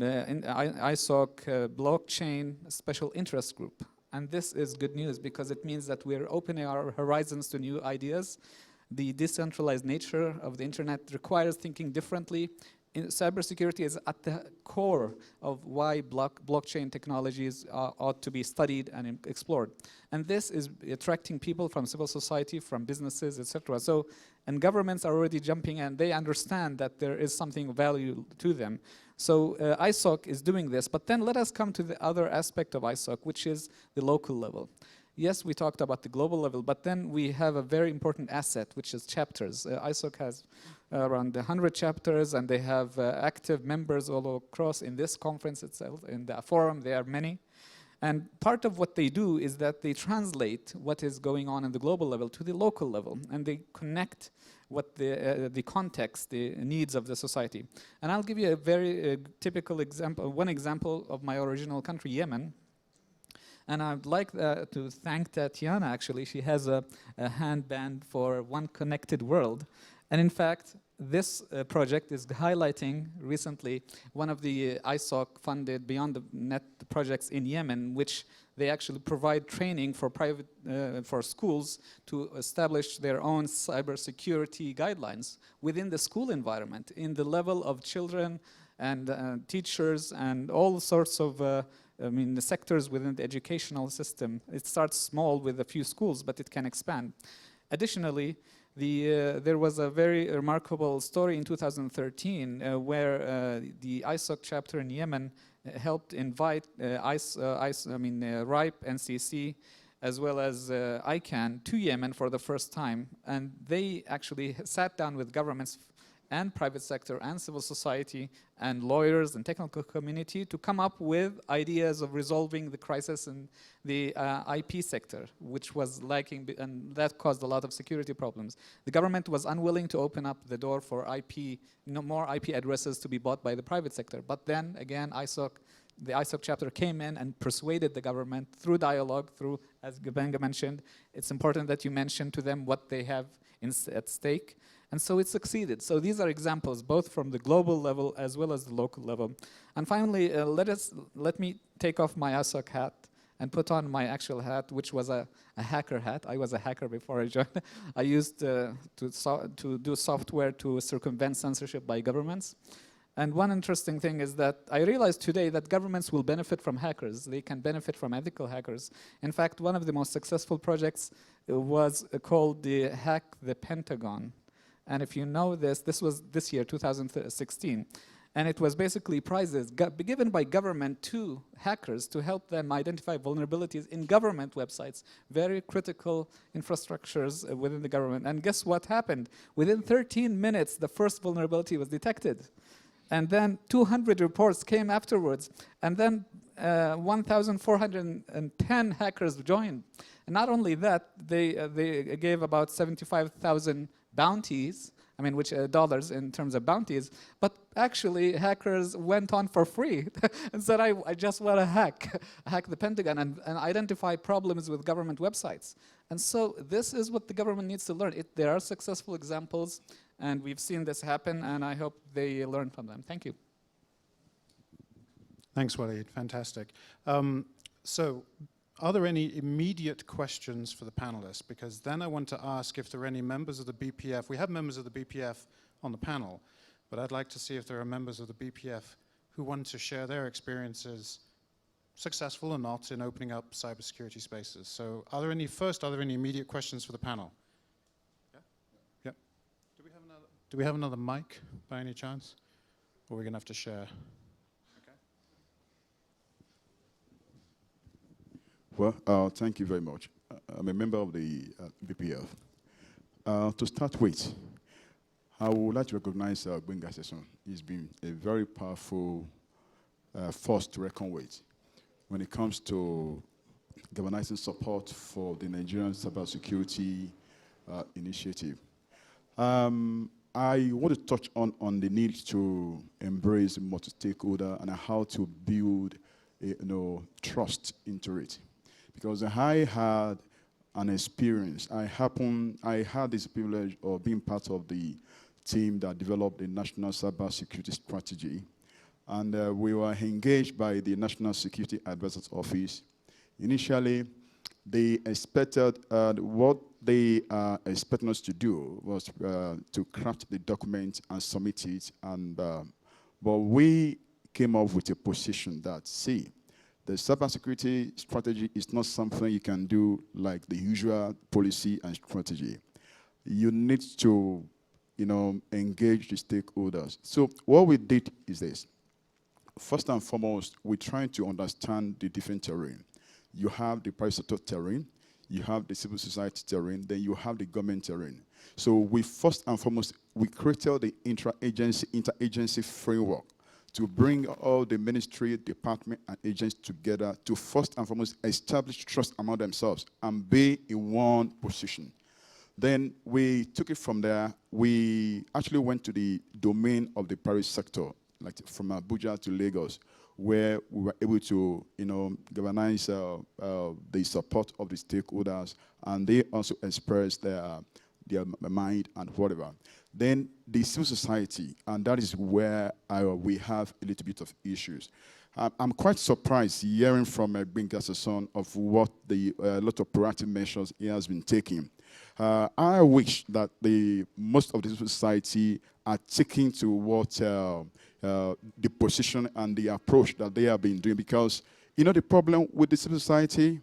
ISOC blockchain special interest group. And this is good news because it means that we're opening our horizons to new ideas. The decentralized nature of the internet requires thinking differently. Cybersecurity is at the core of why blockchain technologies ought to be studied and explored. And this is attracting people from civil society, from businesses, etc. So, and governments are already jumping in. They understand that there is something of value to them. So ISOC is doing this. But then let us come to the other aspect of ISOC, which is the local level. Yes, we talked about the global level, but then we have a very important asset, which is chapters. ISOC has around 100 chapters, and they have active members all across. In this conference itself, in the forum, there are many. And part of what they do is that they translate what is going on in the global level to the local level, and they connect what the context, the needs of the society. And I'll give you a very typical example, one example of my original country, Yemen. And I'd like to thank Tatiana, actually. She has a handband for One Connected World. And in fact, this project is highlighting recently one of the ISOC-funded Beyond the Net projects in Yemen, which they actually provide training for for schools to establish their own cybersecurity guidelines within the school environment, in the level of children and teachers and all sorts of the sectors within the educational system. It starts small with a few schools, but it can expand. Additionally, there was a very remarkable story in 2013 where the ISOC chapter in Yemen helped invite RIPE, NCC, as well as ICANN to Yemen for the first time. And they actually sat down with governments and private sector and civil society and lawyers and technical community to come up with ideas of resolving the crisis in the IP sector, which was lacking, and that caused a lot of security problems. The government was unwilling to open up the door for more IP addresses to be bought by the private sector. But then again, the ISOC chapter came in and persuaded the government through dialogue, as Gabenga mentioned, it's important that you mention to them what they have at stake. And so it succeeded. So these are examples, both from the global level as well as the local level. And finally, let me take off my ISOC hat and put on my actual hat, which was a hacker hat. I was a hacker before I joined. I used to do software to circumvent censorship by governments. And one interesting thing is that I realized today that governments will benefit from hackers. They can benefit from ethical hackers. In fact, one of the most successful projects was called the Hack the Pentagon. And if you know this was this year, 2016. And it was basically prizes given by government to hackers to help them identify vulnerabilities in government websites, very critical infrastructures within the government. And guess what happened? Within 13 minutes, the first vulnerability was detected. And then 200 reports came afterwards. And then 1,410 hackers joined. And not only that, they gave about 75,000 bounties, I mean, which dollars in terms of bounties, but actually hackers went on for free and said, I just want to hack the Pentagon and identify problems with government websites. And so this is what the government needs to learn. There are successful examples, and we've seen this happen, and I hope they learn from them. Thank you. Thanks, Waleed. Fantastic. So, are there any immediate questions for the panelists? Because then I want to ask if there are any members of the BPF. We have members of the BPF on the panel, but I'd like to see if there are members of the BPF who want to share their experiences, successful or not, in opening up cybersecurity spaces. So, are there any immediate questions for the panel? Yeah? Yeah. Do we have another mic by any chance? Or are we going to have to share? Well, thank you very much. I'm a member of the BPF. To start with, I would like to recognize Gbenga Session. He's been a very powerful force to reckon with when it comes to galvanizing support for the Nigerian cybersecurity initiative. I want to touch on the need to embrace multi-stakeholder and how to build trust into it. Because I had an experience. I had this privilege of being part of the team that developed the National Cybersecurity Strategy. And we were engaged by the National Security Advisor's Office. Initially, they expected, what they expected us to do was to craft the document and submit it. But we came up with a position that, see, the cybersecurity strategy is not something you can do like the usual policy and strategy. You need to, engage the stakeholders. So what we did is this. First and foremost, we're trying to understand the different terrain. You have the private sector terrain, you have the civil society terrain, then you have the government terrain. So we first and foremost, we created the interagency framework to bring all the ministry, department, and agents together to first and foremost establish trust among themselves and be in one position. Then we took it from there. We actually went to the domain of the private sector, like from Abuja to Lagos, where we were able to, galvanize the support of the stakeholders, and they also expressed their mind and whatever. Then the civil society, and that is where we have a little bit of issues. I'm quite surprised hearing from Gbenga Session of what a lot of proactive measures he has been taking. I wish that most of the civil society are taking to what the position and the approach that they have been doing, because the problem with the civil society,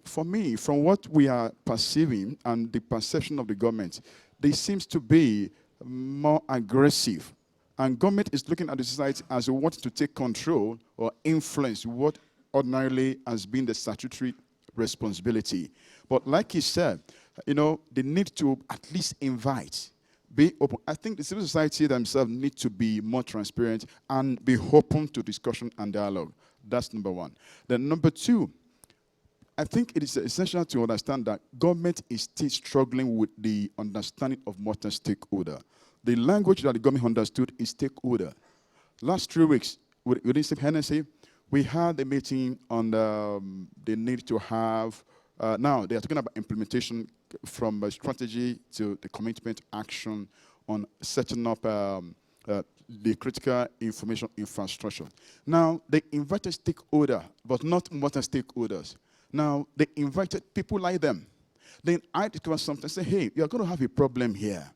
for me, from what we are perceiving and the perception of the government, they seems to be more aggressive. And government is looking at the society as wanting to take control or influence what ordinarily has been the statutory responsibility. But like he said, they need to at least invite, be open. I think the civil society themselves need to be more transparent and be open to discussion and dialogue. That's number one. Then number two, I think it is essential to understand that government is still struggling with the understanding of multi-stakeholder. The language that the government understood is stakeholder. Last 3 weeks, within Hennessy, we had a meeting on the need to have, now they are talking about implementation from strategy to the commitment action on setting up the critical information infrastructure. Now, they invited stakeholder, but not multi-stakeholders. Now, they invited people like them. Then I discovered something, say, hey, you're going to have a problem here.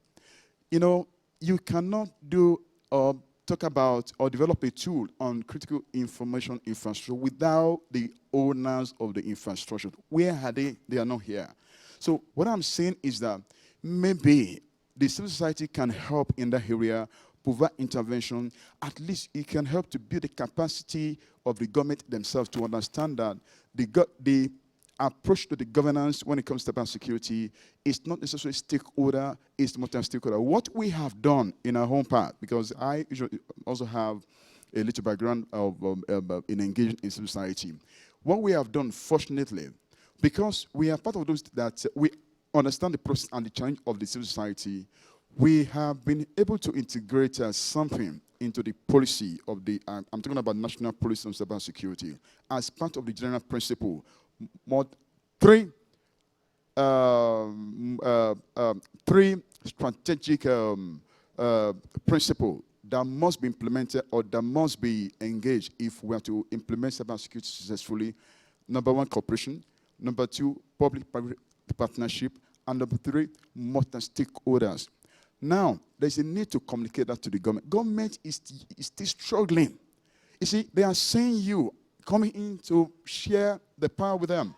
You cannot do or talk about or develop a tool on critical information infrastructure without the owners of the infrastructure. Where are they? They are not here. So what I'm saying is that maybe the civil society can help in that area, provide intervention. At least it can help to build the capacity of the government themselves to understand that the approach to the governance when it comes to cybersecurity is not necessarily stakeholder, it's multi-stakeholder. What we have done in our home part, because I usually also have a little background of in engaging in civil society. What we have done, fortunately, because we are part of those that we understand the process and the challenge of the civil society, we have been able to integrate something into the policy of the, I'm talking about National Policy on Cybersecurity, as part of the general principle. Three strategic principles that must be implemented or that must be engaged if we are to implement cybersecurity successfully. Number one, cooperation. Number two, public-private partnership. And number three, multi-stakeholders. Now, there's a need to communicate that to the government. Government is still struggling. You see, they are saying you coming in to share the power with them.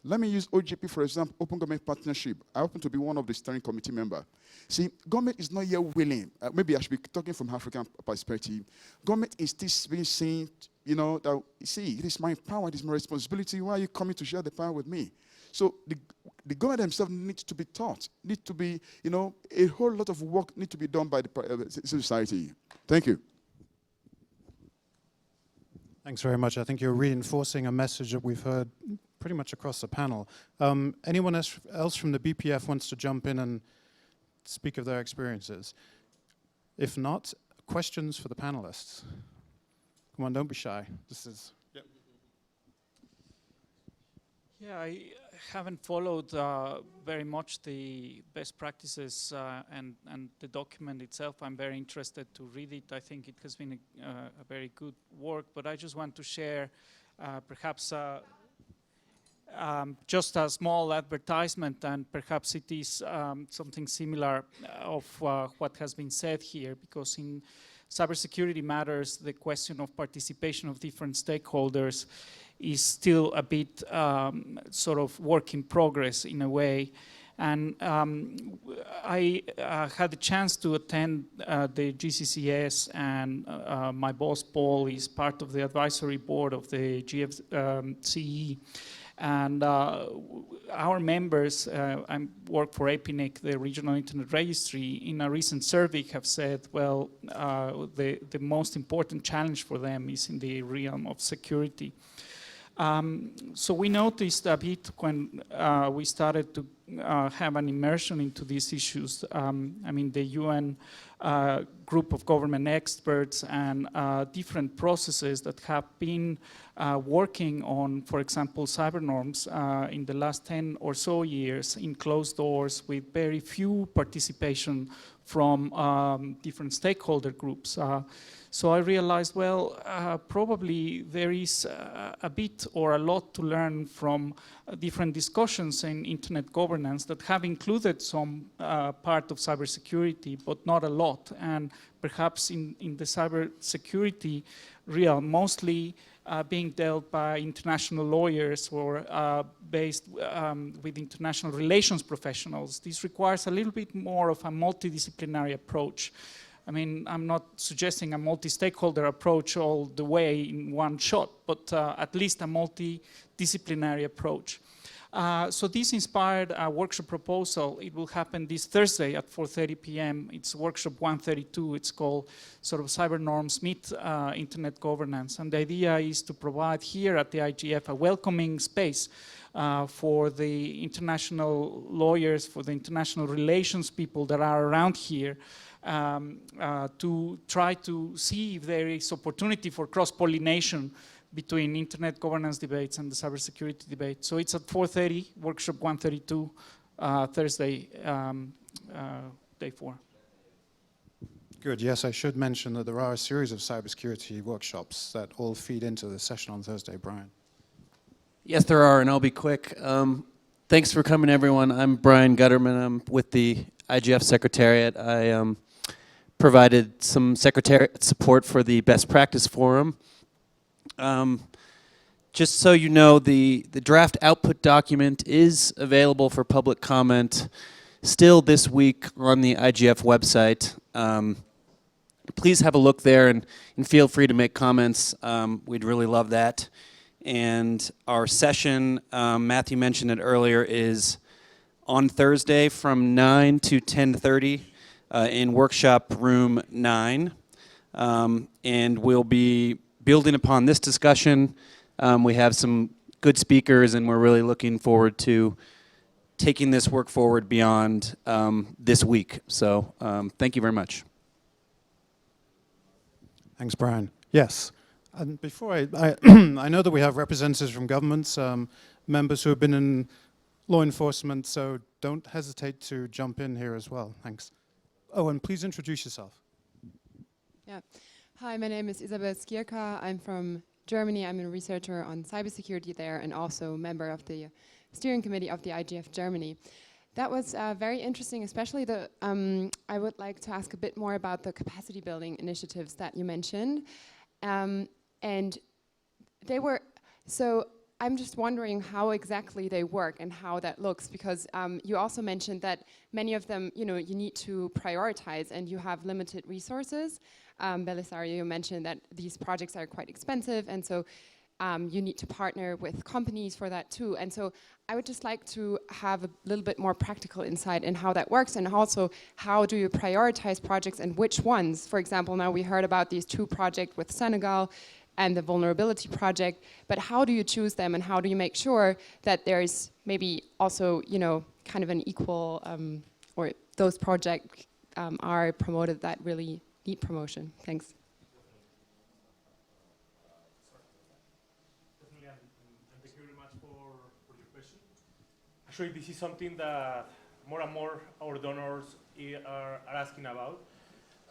Let me use OGP, for example, Open Government Partnership. I happen to be one of the steering committee members. See, government is not yet willing. Maybe I should be talking from African perspective. Government is still being seen, you know, that, see, it is my power, it is my responsibility. Why are you coming to share the power with me? So the government themselves needs to be taught, need to be, you know, a whole lot of work needs to be done by the civil society. Thank you. Thanks very much. I think you're reinforcing a message that we've heard pretty much across the panel. Anyone else from the BPF wants to jump in and speak of their experiences? If not, questions for the panelists. Come on, don't be shy. This is... Yep. Yeah, I haven't followed very much the best practices and the document itself. I'm very interested to read it. I think it has been a very good work, but I just want to share perhaps just a small advertisement, and perhaps it is something similar of what has been said here, because in cybersecurity matters, the question of participation of different stakeholders is still a bit sort of work in progress in a way. And I had the chance to attend the GCCS, and my boss Paul is part of the advisory board of the GFCE. And our members, I work for APNIC, the Regional Internet Registry, in a recent survey have said, well, the most important challenge for them is in the realm of security. So we noticed a bit when we started to have an immersion into these issues. I mean, the UN group of government experts and different processes that have been working on, for example, cyber norms in the last 10 or so years in closed doors with very few participation from different stakeholder groups. So I realized, well, probably there is a bit or a lot to learn from different discussions in internet governance that have included some part of cybersecurity, but not a lot. And perhaps in the cybersecurity realm, mostly being dealt by international lawyers or based with international relations professionals. This requires a little bit more of a multidisciplinary approach. I mean, I'm not suggesting a multi-stakeholder approach all the way in one shot, but at least a multidisciplinary approach. So this inspired a workshop proposal. It will happen this Thursday at 4:30 p.m. It's workshop 132. It's called sort of Cyber Norms Meet Internet Governance. And the idea is to provide here at the IGF a welcoming space for the international lawyers, for the international relations people that are around here, to try to see if there is opportunity for cross-pollination between internet governance debates and the cybersecurity debate. So it's at 4:30, workshop 132, Thursday, day 4. Good. Yes, I should mention that there are a series of cybersecurity workshops that all feed into the session on Thursday. Brian. Yes, there are, and I'll be quick. Thanks for coming, everyone. I'm Brian Gutterman. I'm with the IGF Secretariat. I provided some secretariat support for the Best Practice Forum. Just so you know, the draft output document is available for public comment still this week on the IGF website. Please have a look there and feel free to make comments. We'd really love that. And our session, Matthew mentioned it earlier, is on Thursday from 9 to 10:30 in workshop room 9. And we'll be building upon this discussion. We have some good speakers, and we're really looking forward to taking this work forward beyond this week. So thank you very much. Thanks, Brian. Yes. And before I I know that we have representatives from governments, members who have been in law enforcement, so don't hesitate to jump in here as well. Thanks. Oh, and please introduce yourself. Yeah. Hi, my name is Isabel Skierka. I'm from Germany. I'm a researcher on cybersecurity there and also a member of the steering committee of the IGF Germany. That was very interesting, especially I would like to ask a bit more about the capacity building initiatives that you mentioned. And they were, so I'm just wondering how exactly they work and how that looks, because you also mentioned that many of them, you need to prioritize and you have limited resources. Belisario, you mentioned that these projects are quite expensive, and so you need to partner with companies for that too. And so I would just like to have a little bit more practical insight in how that works, and also how do you prioritize projects and which ones? For example, now we heard about these 2 projects with Senegal and the vulnerability project, but how do you choose them and how do you make sure that there's maybe also, kind of an equal, or those projects are promoted that really need promotion? Thanks. Thank you very much for your question. Actually, this is something that more and more our donors are asking about.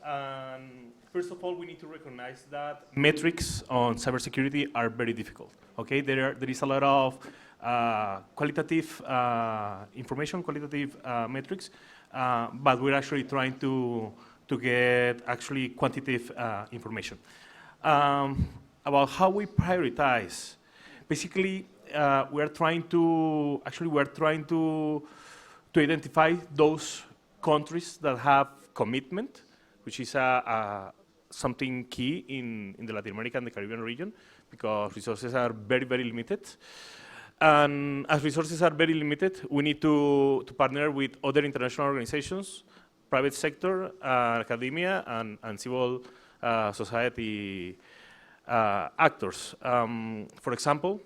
And first of all, we need to recognize that metrics on cybersecurity are very difficult. Okay, there is a lot of qualitative information, qualitative metrics, but we're actually trying to get actually quantitative information. About how we prioritize, basically, we're trying to identify those countries that have commitment, which is something key in the Latin America and the Caribbean region, because resources are very, very limited. And as resources are very limited, we need to partner with other international organizations, private sector, academia, and civil society actors. For example,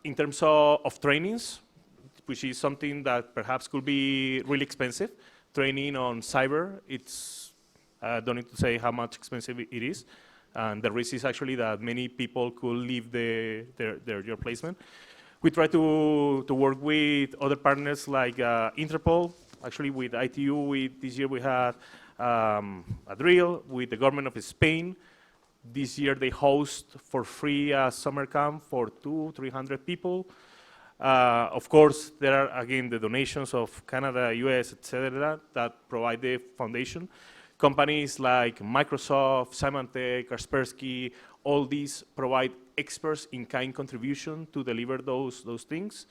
in terms of trainings, which is something that perhaps could be really expensive, training on cyber, it's, don't need to say how much expensive it is. And the risk is actually that many people could leave their job placement. We try to work with other partners like Interpol. Actually, with ITU, this year we had a drill with the government of Spain. This year they host for free a summer camp for 200-300 people. Of course, there are, again, the donations of Canada, US, etc., that provide the foundation. Companies like Microsoft, Symantec, Kaspersky, all these provide experts in kind contribution to deliver those things.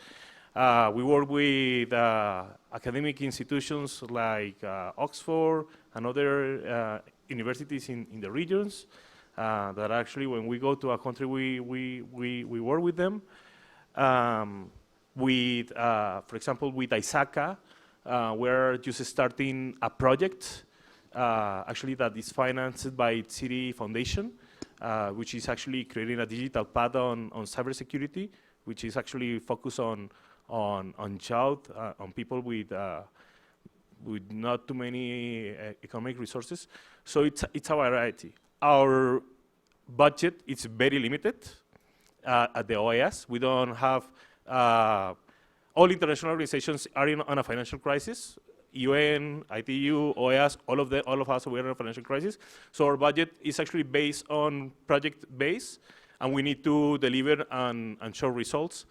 We work with academic institutions like Oxford and other universities in the regions that actually, when we go to a country, we work with them. For example, with ISACA, we're just starting a project actually that is financed by City Foundation, which is actually creating a digital path on cybersecurity, which is actually focused on youth, on people with not too many economic resources. So it's a variety. Our budget is very limited at the OAS. We don't have, all international organizations are on a financial crisis. UN, ITU, OAS, all of us, we are in a financial crisis. So our budget is actually based on project base, and we need to deliver and show results.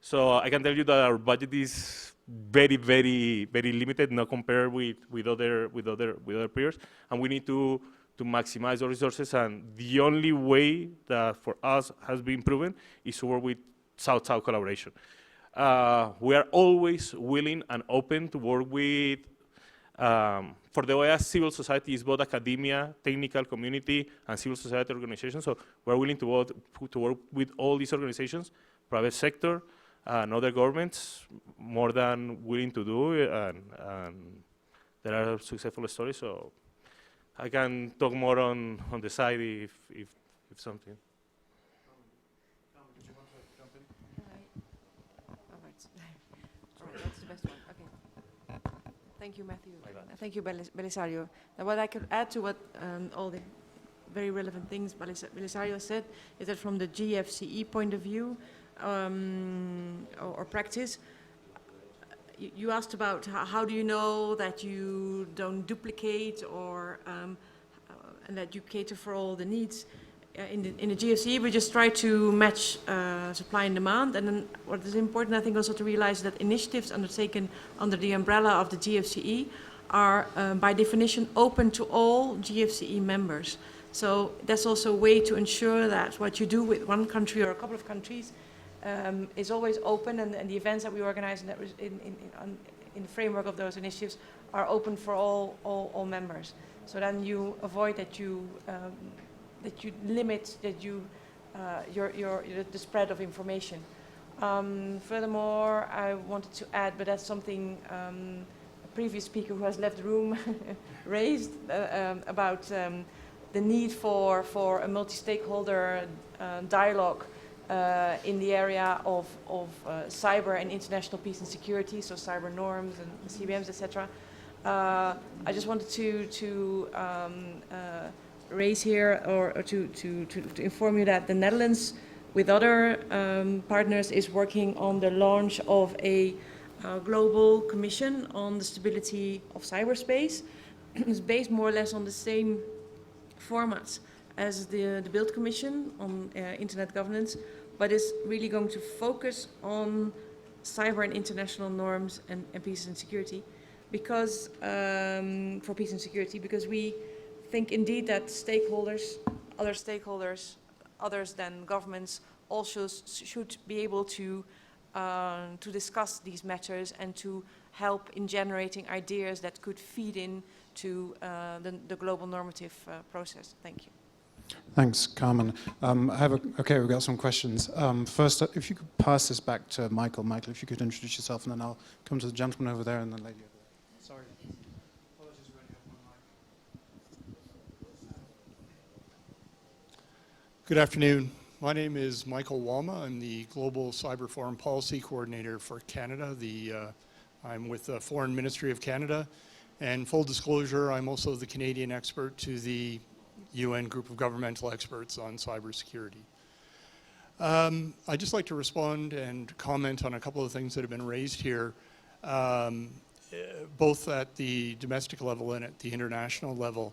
So I can tell you that our budget is very, very, very limited, not compared with other peers, and we need to maximize our resources. And the only way that for us has been proven is to work with South-South collaboration. We are always willing and open to work with, for the OAS, civil society is both academia, technical community, and civil society organizations. So we're willing to work with all these organizations, private sector, and other governments, more than willing to do, and there are successful stories. So I can talk more on the side if something. All right, that's the best one. Okay. Thank you, Matthew. Thank you, Belisario. Now, what I could add to what all the very relevant things Belisario said is that from the GFCE point of view or practice, you asked about how do you know that you don't duplicate or and that you cater for all the needs. In the GFCE, we just try to match supply and demand. And then what is important, I think, also to realize that initiatives undertaken under the umbrella of the GFCE are, by definition, open to all GFCE members. So that's also a way to ensure that what you do with one country or a couple of countries is always open, and the events that we organize in the framework of those initiatives are open for all members. So then you avoid that you limit the spread of information. Furthermore, I wanted to add, but that's something a previous speaker who has left the room raised about the need for a multi-stakeholder dialogue in the area of cyber and international peace and security, so cyber norms and CBMs, etc. I just wanted to raise here or to inform you that the Netherlands, with other partners, is working on the launch of a global commission on the stability of cyberspace. It's based more or less on the same formats as the Build Commission on Internet governance, but is really going to focus on cyber and international norms and peace and security, because for peace and security, because we think indeed that other stakeholders, others than governments, also should be able to discuss these matters and to help in generating ideas that could feed into the global normative process. Thank you. Thanks, Carmen. Okay, we've got some questions. First, if you could pass this back to Michael. Michael, if you could introduce yourself, and then I'll come to the gentleman over there and the lady over there. Sorry. Apologies, we only have one mic. Good afternoon. My name is Michael Walma. I'm the Global Cyber Foreign Policy Coordinator for Canada. I'm with the Foreign Ministry of Canada. And full disclosure, I'm also the Canadian expert to the UN group of governmental experts on cybersecurity. I'd just like to respond and comment on a couple of things that have been raised here, both at the domestic level and at the international level.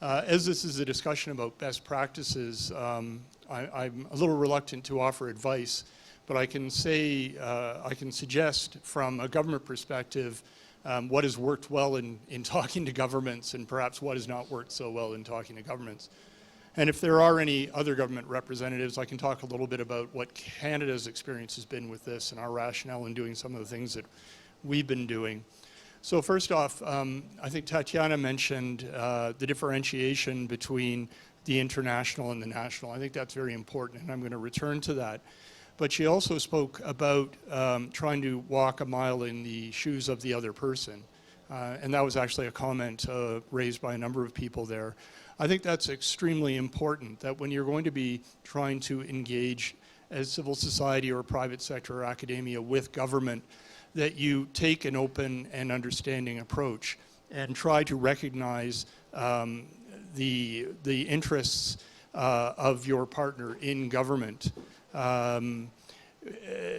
As this is a discussion about best practices, I'm a little reluctant to offer advice, but I can say, I can suggest from a government perspective what has worked well in talking to governments and perhaps what has not worked so well in talking to governments. And if there are any other government representatives, I can talk a little bit about what Canada's experience has been with this and our rationale in doing some of the things that we've been doing. So first off, I think Tatiana mentioned the differentiation between the international and the national. I think that's very important, and I'm going to return to that. But she also spoke about trying to walk a mile in the shoes of the other person. And that was actually a comment raised by a number of people there. I think that's extremely important, that when you're going to be trying to engage as civil society or private sector or academia with government, that you take an open and understanding approach and try to recognize the interests of your partner in government.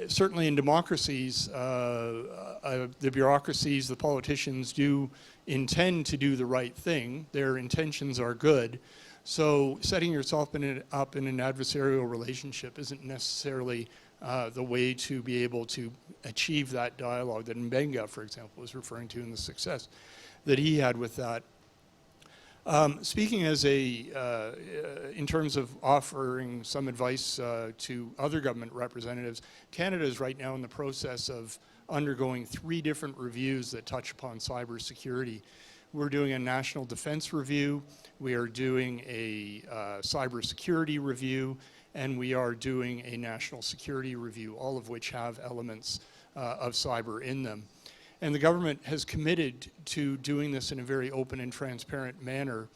Certainly in democracies, the bureaucracies, the politicians do intend to do the right thing. Their intentions are good. So setting yourself up in an adversarial relationship isn't necessarily the way to be able to achieve that dialogue that Mbenga, for example, was referring to, and the success that he had with that. Speaking as in terms of offering some advice to other government representatives, Canada is right now in the process of undergoing 3 different reviews that touch upon cybersecurity. We're doing a national defense review, we are doing a cybersecurity review, and we are doing a national security review, all of which have elements of cyber in them. And the government has committed to doing this in a very open and transparent manner,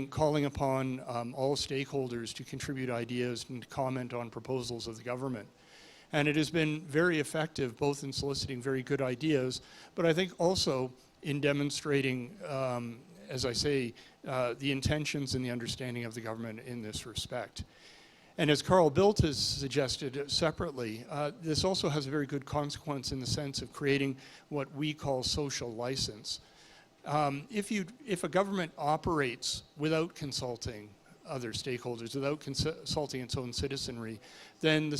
calling upon all stakeholders to contribute ideas and comment on proposals of the government. And it has been very effective, both in soliciting very good ideas, but I think also in demonstrating, as I say, the intentions and the understanding of the government in this respect. And as Carl Bildt has suggested separately, this also has a very good consequence in the sense of creating what we call social license. If a government operates without consulting other stakeholders, without consulting its own citizenry, then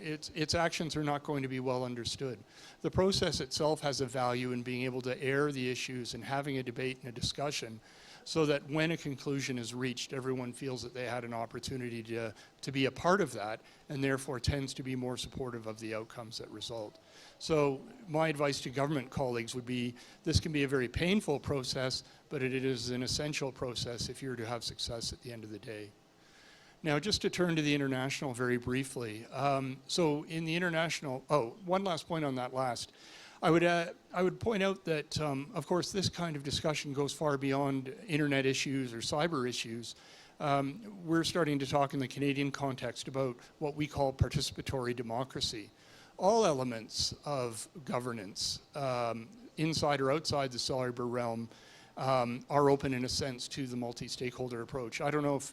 its actions are not going to be well understood. The process itself has a value in being able to air the issues and having a debate and a discussion, so that when a conclusion is reached, everyone feels that they had an opportunity to be a part of that, and therefore tends to be more supportive of the outcomes that result. So my advice to government colleagues would be, this can be a very painful process, but it is an essential process if you're to have success at the end of the day. Now, just to turn to the international very briefly. So in the international, one last point on that last. I would point out that, of course, this kind of discussion goes far beyond internet issues or cyber issues. We're starting to talk in the Canadian context about what we call participatory democracy. All elements of governance, inside or outside the cyber realm, are open in a sense to the multi-stakeholder approach. I don't know if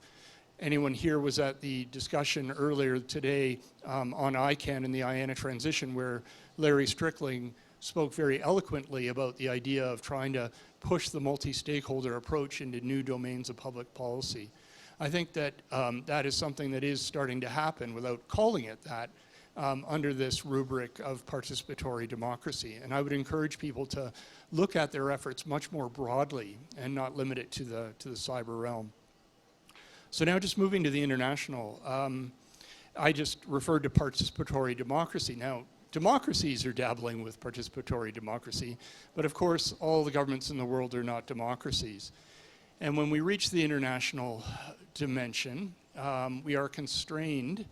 anyone here was at the discussion earlier today on ICANN and the IANA transition, where Larry Strickling spoke very eloquently about the idea of trying to push the multi-stakeholder approach into new domains of public policy. I think that that is something that is starting to happen, without calling it that, under this rubric of participatory democracy. And I would encourage people to look at their efforts much more broadly and not limit it to the cyber realm. So now, just moving to the international, I just referred to participatory democracy. Now, democracies are dabbling with participatory democracy, but of course all the governments in the world are not democracies. And when we reach the international dimension, we are constrained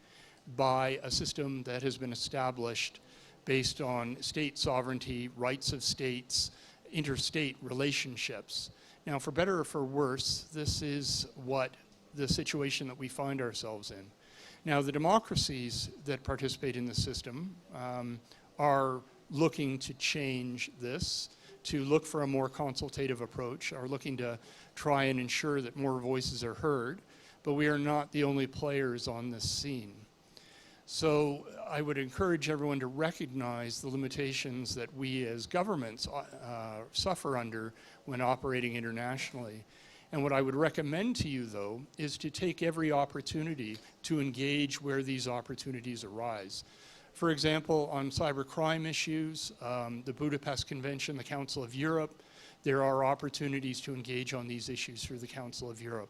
by a system that has been established based on state sovereignty, rights of states, interstate relationships. Now, for better or for worse, this is what the situation that we find ourselves in. Now, the democracies that participate in the system are looking to change this, to look for a more consultative approach, are looking to try and ensure that more voices are heard, but we are not the only players on this scene. So I would encourage everyone to recognize the limitations that we as governments suffer under when operating internationally. And what I would recommend to you, though, is to take every opportunity to engage where these opportunities arise. For example, on cybercrime issues, the Budapest Convention, the Council of Europe, there are opportunities to engage on these issues through the Council of Europe.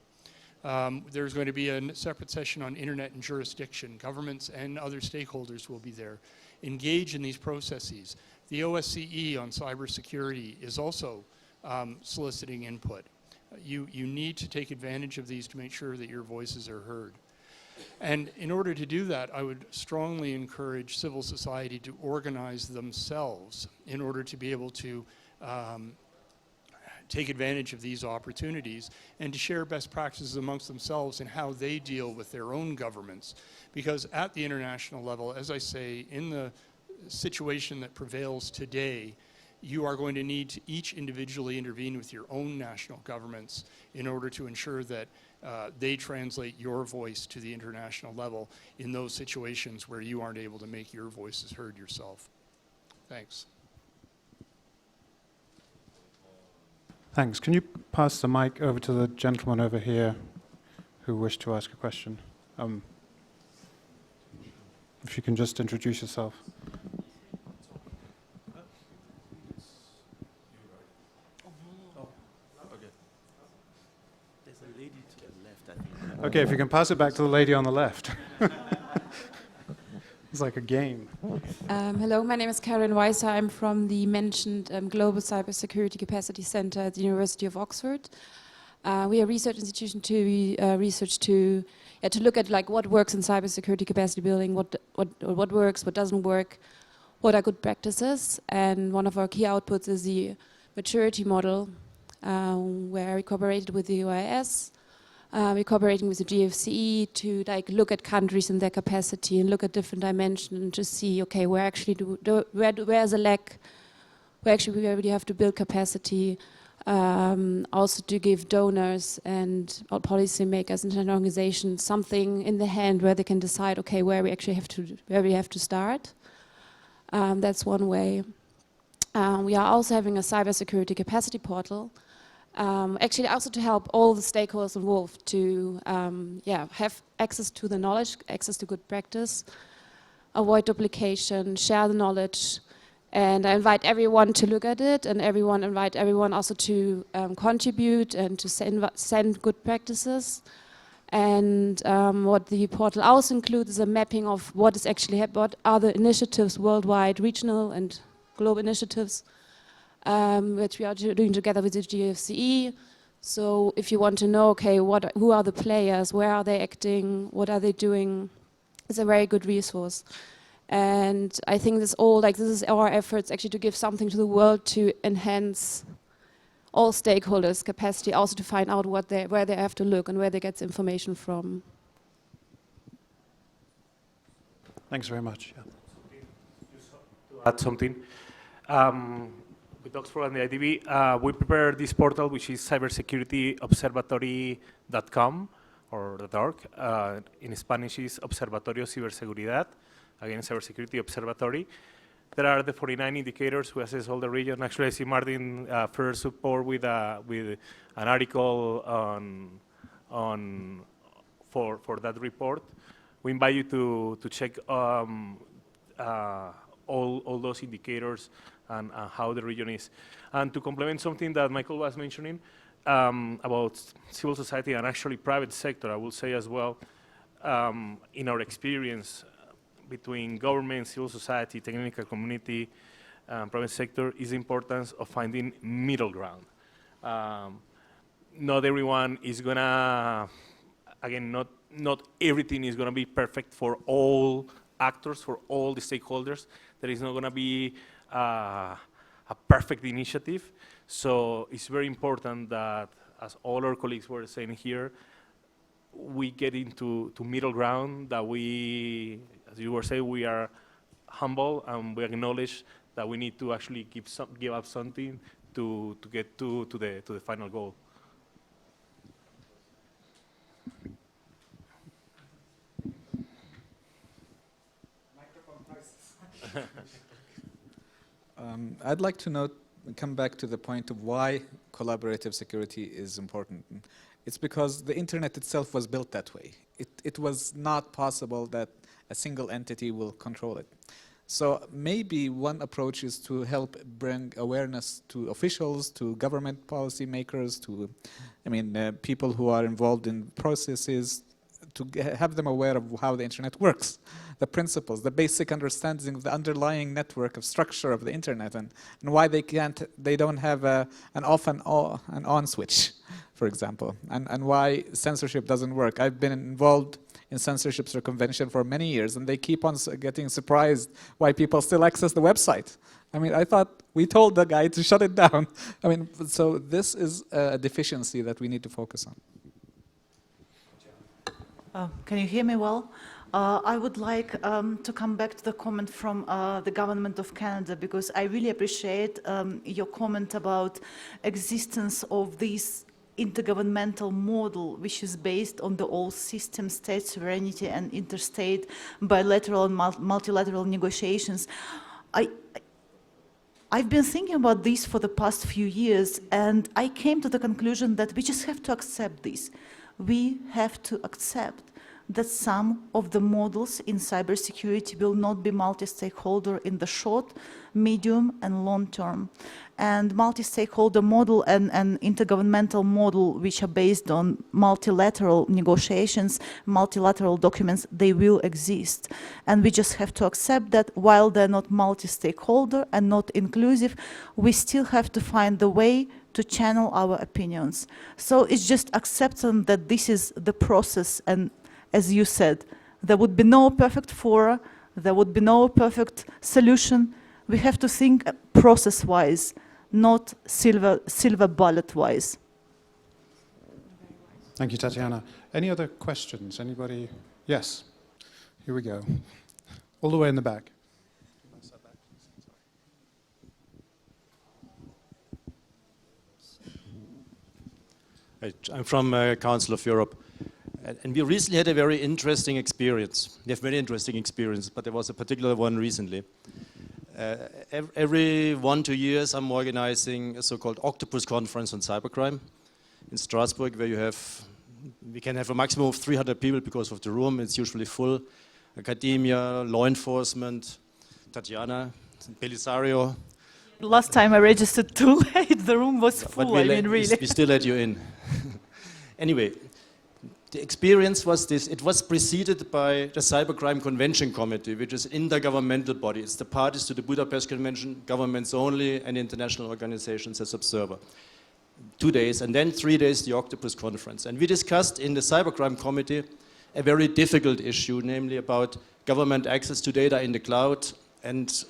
There's going to be a separate session on internet and jurisdiction. Governments and other stakeholders will be there. Engage in these processes. The OSCE on cybersecurity is also soliciting input. You need to take advantage of these to make sure that your voices are heard. And in order to do that, I would strongly encourage civil society to organize themselves in order to be able to take advantage of these opportunities and to share best practices amongst themselves in how they deal with their own governments. Because at the international level, as I say, in the situation that prevails today, you are going to need to each individually intervene with your own national governments in order to ensure that they translate your voice to the international level in those situations where you aren't able to make your voices heard yourself. Thanks. Thanks. Can you pass the mic over to the gentleman over here who wished to ask a question? If you can just introduce yourself. Okay, if you can pass it back to the lady on the left. It's like a game. Hello, my name is Karen Weiser. I'm from the mentioned Global Cybersecurity Capacity Center at the University of Oxford. We are a research institution to look at like what works in cybersecurity capacity building, what works, what doesn't work, what are good practices. And one of our key outputs is the maturity model, where we cooperated with the UIS. We're cooperating with the GFCE to like look at countries and their capacity and look at different dimensions and to see, okay, where actually where's a lack, where we have to build capacity. Also to give donors and policymakers, international organizations, something in the hand where they can decide, okay, where we have to start. That's one way. We are also having a cybersecurity capacity portal, actually also to help all the stakeholders involved to have access to the knowledge, access to good practice, avoid duplication, share the knowledge. And I invite everyone to look at it, and invite everyone also to contribute and to send good practices. And what the portal also includes is a mapping of what is actually what are the initiatives worldwide, regional and global initiatives, which we are doing together with the GFCE. So if you want to know, okay, who are the players, where are they acting, what are they doing, it's a very good resource. And I think this is our efforts actually to give something to the world to enhance all stakeholders' capacity, also to find out where they have to look and where they get the information from. Thanks very much. Yeah. Just to add something. With Oxford and the IDB, we prepared this portal, which is cybersecurityobservatory.com or .org. In Spanish is Observatorio Ciberseguridad. Again, Cybersecurity Observatory. There are the 49 indicators who assess all the region. Actually, I see Martin first support with an article for that report. We invite you to check all those indicators and how the region is. And to complement something that Michael was mentioning about civil society and actually private sector, I will say as well, in our experience, between government, civil society, technical community, private sector, is the importance of finding middle ground. Not everyone is gonna, again, not everything is gonna be perfect for all actors, for all the stakeholders. There is not gonna be a perfect initiative. So it's very important that, as all our colleagues were saying here, we get into middle ground, that we, as you were saying, we are humble and we acknowledge that we need to actually give up something to get to the final goal. I'd like to come back to the point of why collaborative security is important. It's because the internet itself was built that way. It was not possible that a single entity will control it. So maybe one approach is to help bring awareness to officials, to government policy makers, to people who are involved in processes, to have them aware of how the internet works, the principles, the basic understanding of the underlying network of structure of the internet, and why they don't have an off and on switch, for example, and why censorship doesn't work. I've been involved in censorship circumvention for many years, and they keep on getting surprised why people still access the website. I thought we told the guy to shut it down. So this is a deficiency that we need to focus on. Can you hear me well? I would like to come back to the comment from the government of Canada, because I really appreciate your comment about existence of this intergovernmental model, which is based on the all system state sovereignty and interstate bilateral and multilateral negotiations. I've been thinking about this for the past few years, and I came to the conclusion that we just have to accept this. We have to accept that some of the models in cybersecurity will not be multi-stakeholder in the short, medium, and long term. And multi-stakeholder model and intergovernmental model, which are based on multilateral negotiations, multilateral documents, they will exist. And we just have to accept that while they're not multi-stakeholder and not inclusive, we still have to find the way to channel our opinions. So it's just accepting that this is the process, and as you said, there would be no perfect fora, There would be no perfect solution. We have to think process-wise, not silver bullet-wise. Thank you, Tatiana. Any other questions? Anybody? Yes. Here we go. All the way in the back. I'm from Council of Europe. And we recently had a very interesting experience. We have many interesting experiences, but there was a particular one recently. Every 1-2 years, I'm organizing a so-called Octopus Conference on cybercrime in Strasbourg, where we can have a maximum of 300 people because of the room. It's usually full. Academia, law enforcement, Tatiana, Belisario. Last time I registered too late, the room was full, really. We still let you in. Anyway, the experience was this. It was preceded by the Cybercrime Convention Committee, which is an intergovernmental body. It's the parties to the Budapest Convention, governments only, and international organizations as observer. 2 days, and then 3 days, the Octopus Conference. And we discussed in the Cybercrime Committee a very difficult issue, namely about government access to data in the cloud and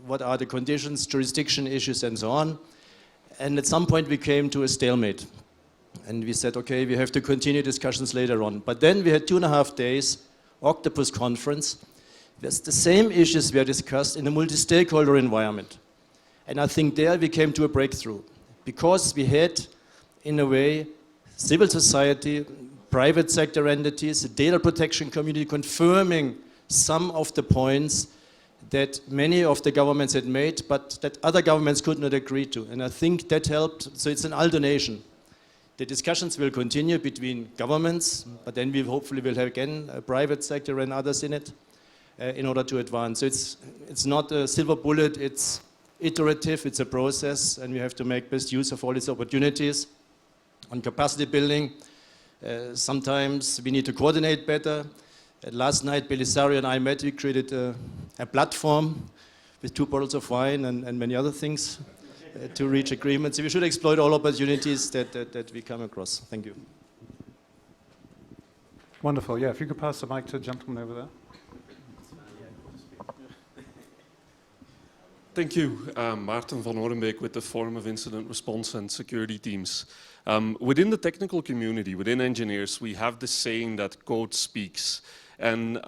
what are the conditions, jurisdiction issues, and so on. And at some point we came to a stalemate. And we said, okay, we have to continue discussions later on. But then we had 2.5 days, Octopus Conference. The same issues were discussed in a multi-stakeholder environment. And I think there we came to a breakthrough. Because we had, in a way, civil society, private sector entities, the data protection community confirming some of the points that many of the governments had made, but that other governments could not agree to. And I think that helped. So it's an alternation. The discussions will continue between governments, but then we hopefully will have again a private sector and others in it in order to advance. So it's not a silver bullet, it's iterative, it's a process, and we have to make best use of all these opportunities. On capacity building, sometimes we need to coordinate better. Last night, Belisario and I met, we created a platform with 2 bottles of wine and many other things. To reach agreements. So we should exploit all opportunities that we come across. Thank you. Wonderful. Yeah, if you could pass the mic to the gentleman over there. Thank you. Maarten van Orenbeek with the Forum of Incident Response and Security Teams. Within the technical community, within engineers, we have this saying that code speaks. And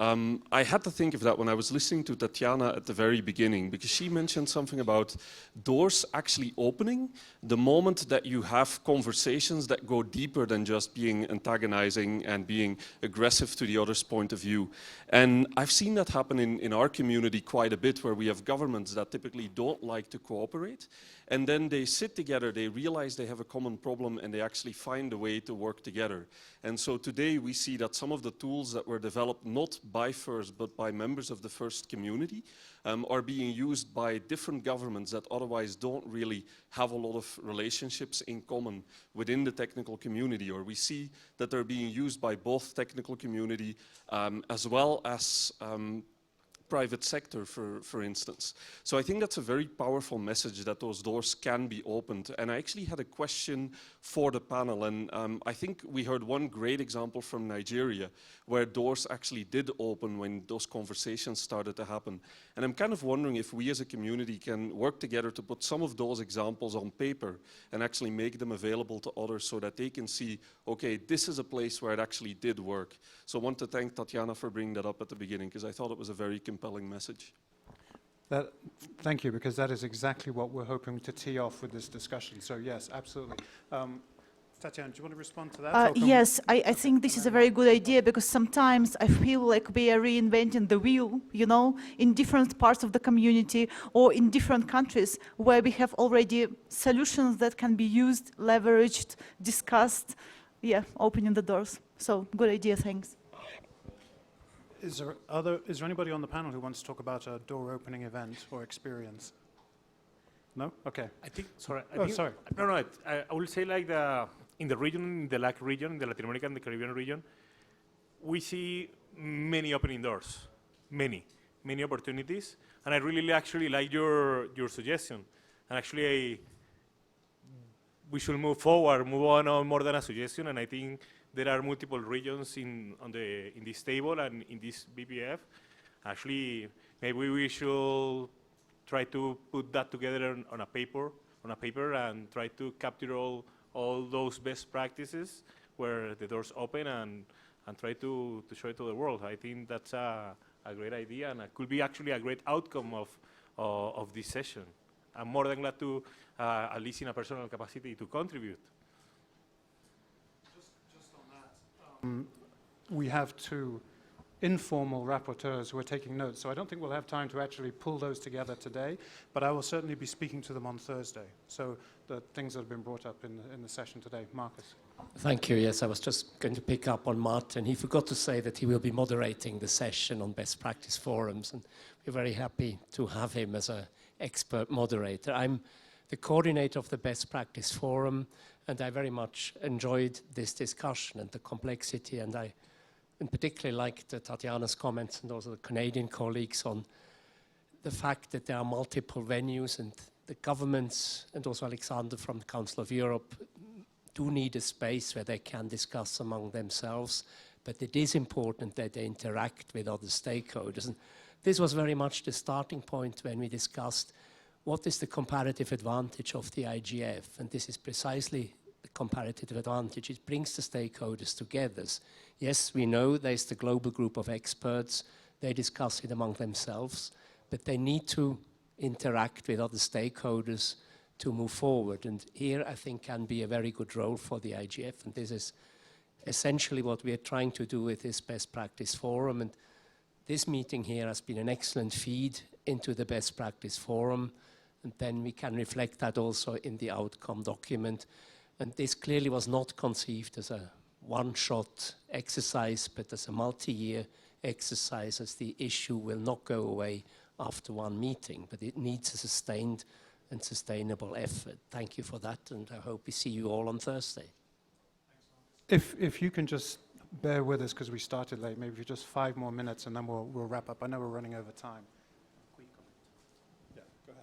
I had to think of that when I was listening to Tatiana at the very beginning, because she mentioned something about doors actually opening the moment that you have conversations that go deeper than just being antagonizing and being aggressive to the other's point of view. And I've seen that happen in our community quite a bit, where we have governments that typically don't like to cooperate. And then they sit together, they realize they have a common problem, and they actually find a way to work together. And so today we see that some of the tools that were developed not by FIRST but by members of the FIRST community are being used by different governments that otherwise don't really have a lot of relationships in common within the technical community. Or we see that they're being used by both technical community as well as private sector, for instance. So I think that's a very powerful message that those doors can be opened. And I actually had a question for the panel. And I think we heard one great example from Nigeria, where doors actually did open when those conversations started to happen. And I'm kind of wondering if we as a community can work together to put some of those examples on paper and actually make them available to others so that they can see, okay, this is a place where it actually did work. So I want to thank Tatiana for bringing that up at the beginning, because I thought it was a very compelling message. Thank you, because that is exactly what we're hoping to tee off with this discussion. So yes, absolutely. Tatiana, do you want to respond to that? Yes, I think this is a very good idea, because sometimes I feel like we are reinventing the wheel, you know, in different parts of the community or in different countries where we have already solutions that can be used, leveraged, discussed, opening the doors. So good idea, thanks. Is there anybody on the panel who wants to talk about a door opening event or experience? No? Okay. I think, sorry. Sorry. No, I will say like in the region, in the LAC region, in the Latin American, the Caribbean region, we see many opening doors, many opportunities. And I really actually like your suggestion. And actually, we should move on more than a suggestion. And I think there are multiple regions in this table and in this BPF. Actually, maybe we should try to put that together on a paper, and try to capture all those best practices where the doors open, and try to show it to the world. I think that's a great idea, and it could be actually a great outcome of this session. I'm more than glad to, at least in a personal capacity, to contribute. Just on that, we have two informal rapporteurs who are taking notes, so I don't think we'll have time to actually pull those together today, but I will certainly be speaking to them on Thursday. So the things that have been brought up in the session today. Marcus. Thank you. Yes, I was just going to pick up on Martin. He forgot to say that he will be moderating the session on best practice forums, and we're very happy to have him as an expert moderator. I'm the coordinator of the best practice forum, and I very much enjoyed this discussion and the complexity, and I particularly liked Tatiana's comments and also the Canadian colleagues on the fact that there are multiple venues, and the governments and also Alexander from the Council of Europe do need a space where they can discuss among themselves, but it is important that they interact with other stakeholders. And this was very much the starting point when we discussed what is the comparative advantage of the IGF, and this is precisely the comparative advantage. It brings the stakeholders together. Yes, we know there's the global group of experts, they discuss it among themselves, but they need to interact with other stakeholders to move forward. And here I think can be a very good role for the IGF, and this is essentially what we are trying to do with this best practice forum. And this meeting here has been an excellent feed into the best practice forum, and then we can reflect that also in the outcome document. And this clearly was not conceived as a one-shot exercise, but as a multi-year exercise, as the issue will not go away after one meeting, but it needs a sustained and sustainable effort. Thank you for that, and I hope we see you all on Thursday. If you can just bear with us because we started late, maybe just 5 more minutes and then we'll wrap up. I know we're running over time. Yeah, go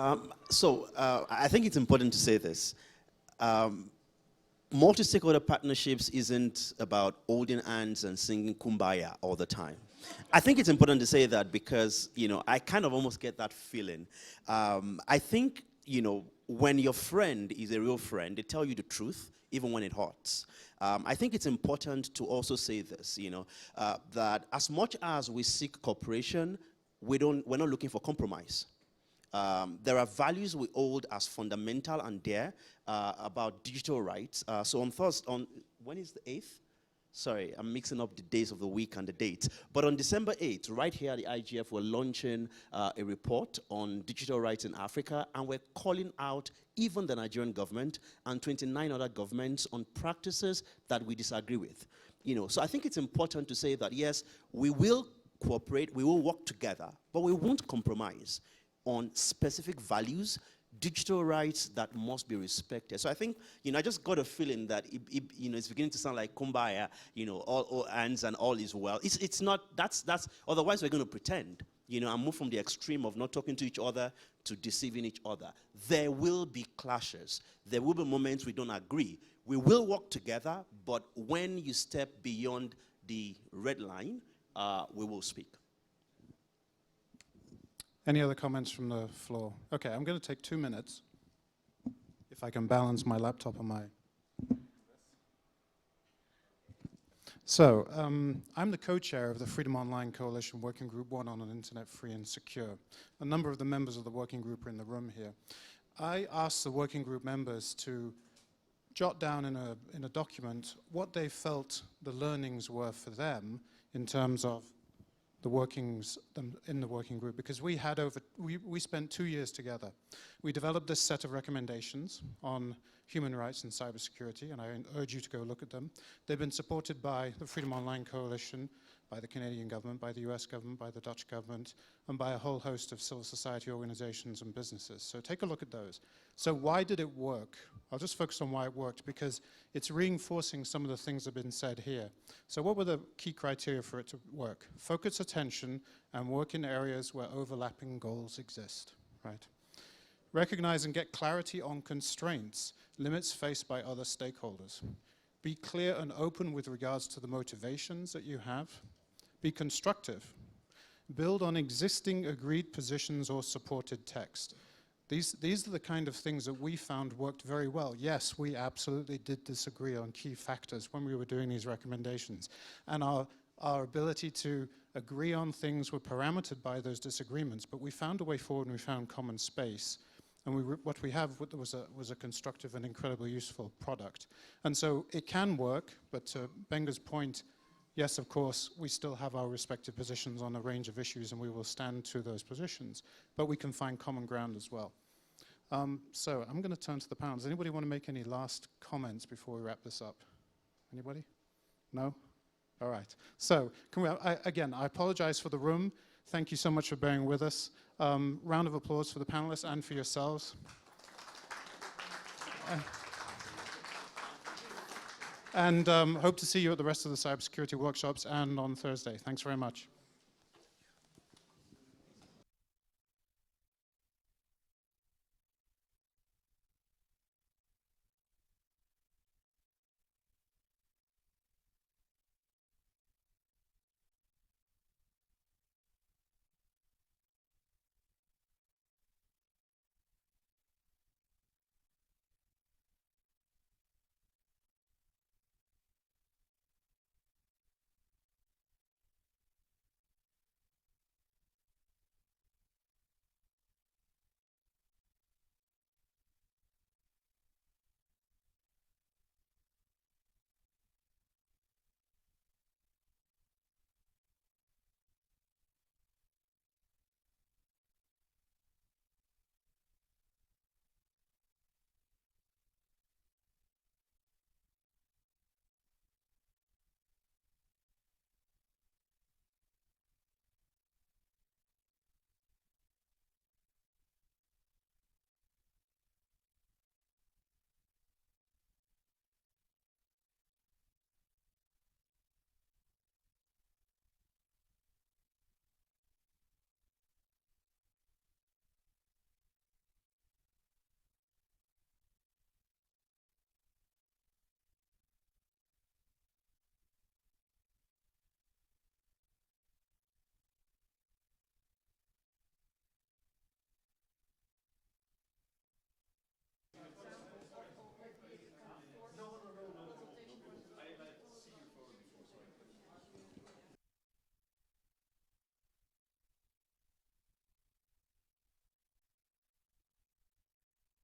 ahead. I think it's important to say this. Multi-stakeholder partnerships isn't about holding hands and singing Kumbaya all the time. I think it's important to say that because, I kind of almost get that feeling. I think, when your friend is a real friend, they tell you the truth, even when it hurts. I think it's important to also say this, that as much as we seek cooperation, we're not looking for compromise. There are values we hold as fundamental and dear about digital rights. So when is the 8th? Sorry, I'm mixing up the days of the week and the dates. But on December 8th, right here at the IGF, we're launching a report on digital rights in Africa, and we're calling out even the Nigerian government and 29 other governments on practices that we disagree with. So I think it's important to say that, yes, we will cooperate, we will work together, but we won't compromise on specific values, digital rights that must be respected. So I think, I just got a feeling that, it's beginning to sound like Kumbaya, all hands and all is well. It's not, that's, otherwise we're going to pretend, and move from the extreme of not talking to each other to deceiving each other. There will be clashes. There will be moments we don't agree. We will work together, but when you step beyond the red line, we will speak. Any other comments from the floor? Okay, I'm going to take 2 minutes, if I can balance my laptop on my... So, I'm the co-chair of the Freedom Online Coalition Working Group 1 on an Internet Free and Secure. A number of the members of the working group are in the room here. I asked the working group members to jot down in a document what they felt the learnings were for them in terms of the workings in the working group, because we spent 2 years together. We developed this set of recommendations on human rights and cybersecurity, and I urge you to go look at them. They've been supported by the Freedom Online Coalition, by the Canadian government, by the US government, by the Dutch government, and by a whole host of civil society organizations and businesses. So take a look at those. So why did it work? I'll just focus on why it worked, because it's reinforcing some of the things that have been said here. So what were the key criteria for it to work? Focus attention and work in areas where overlapping goals exist, right? Recognize and get clarity on constraints, limits faced by other stakeholders. Be clear and open with regards to the motivations that you have. Be constructive. Build on existing agreed positions or supported text. These are the kind of things that we found worked very well. Yes, we absolutely did disagree on key factors when we were doing these recommendations. And our ability to agree on things were parametered by those disagreements, but we found a way forward and we found common space. And what we have was a constructive and incredibly useful product. And so it can work, but to Benga's point, yes, of course, we still have our respective positions on a range of issues and we will stand to those positions, but we can find common ground as well. So I'm going to turn to the panel. Does anybody want to make any last comments before we wrap this up? Anybody? No? All right. So again, I apologize for the room. Thank you so much for bearing with us. Round of applause for the panelists and for yourselves. And hope to see you at the rest of the cybersecurity workshops and on Thursday. Thanks very much.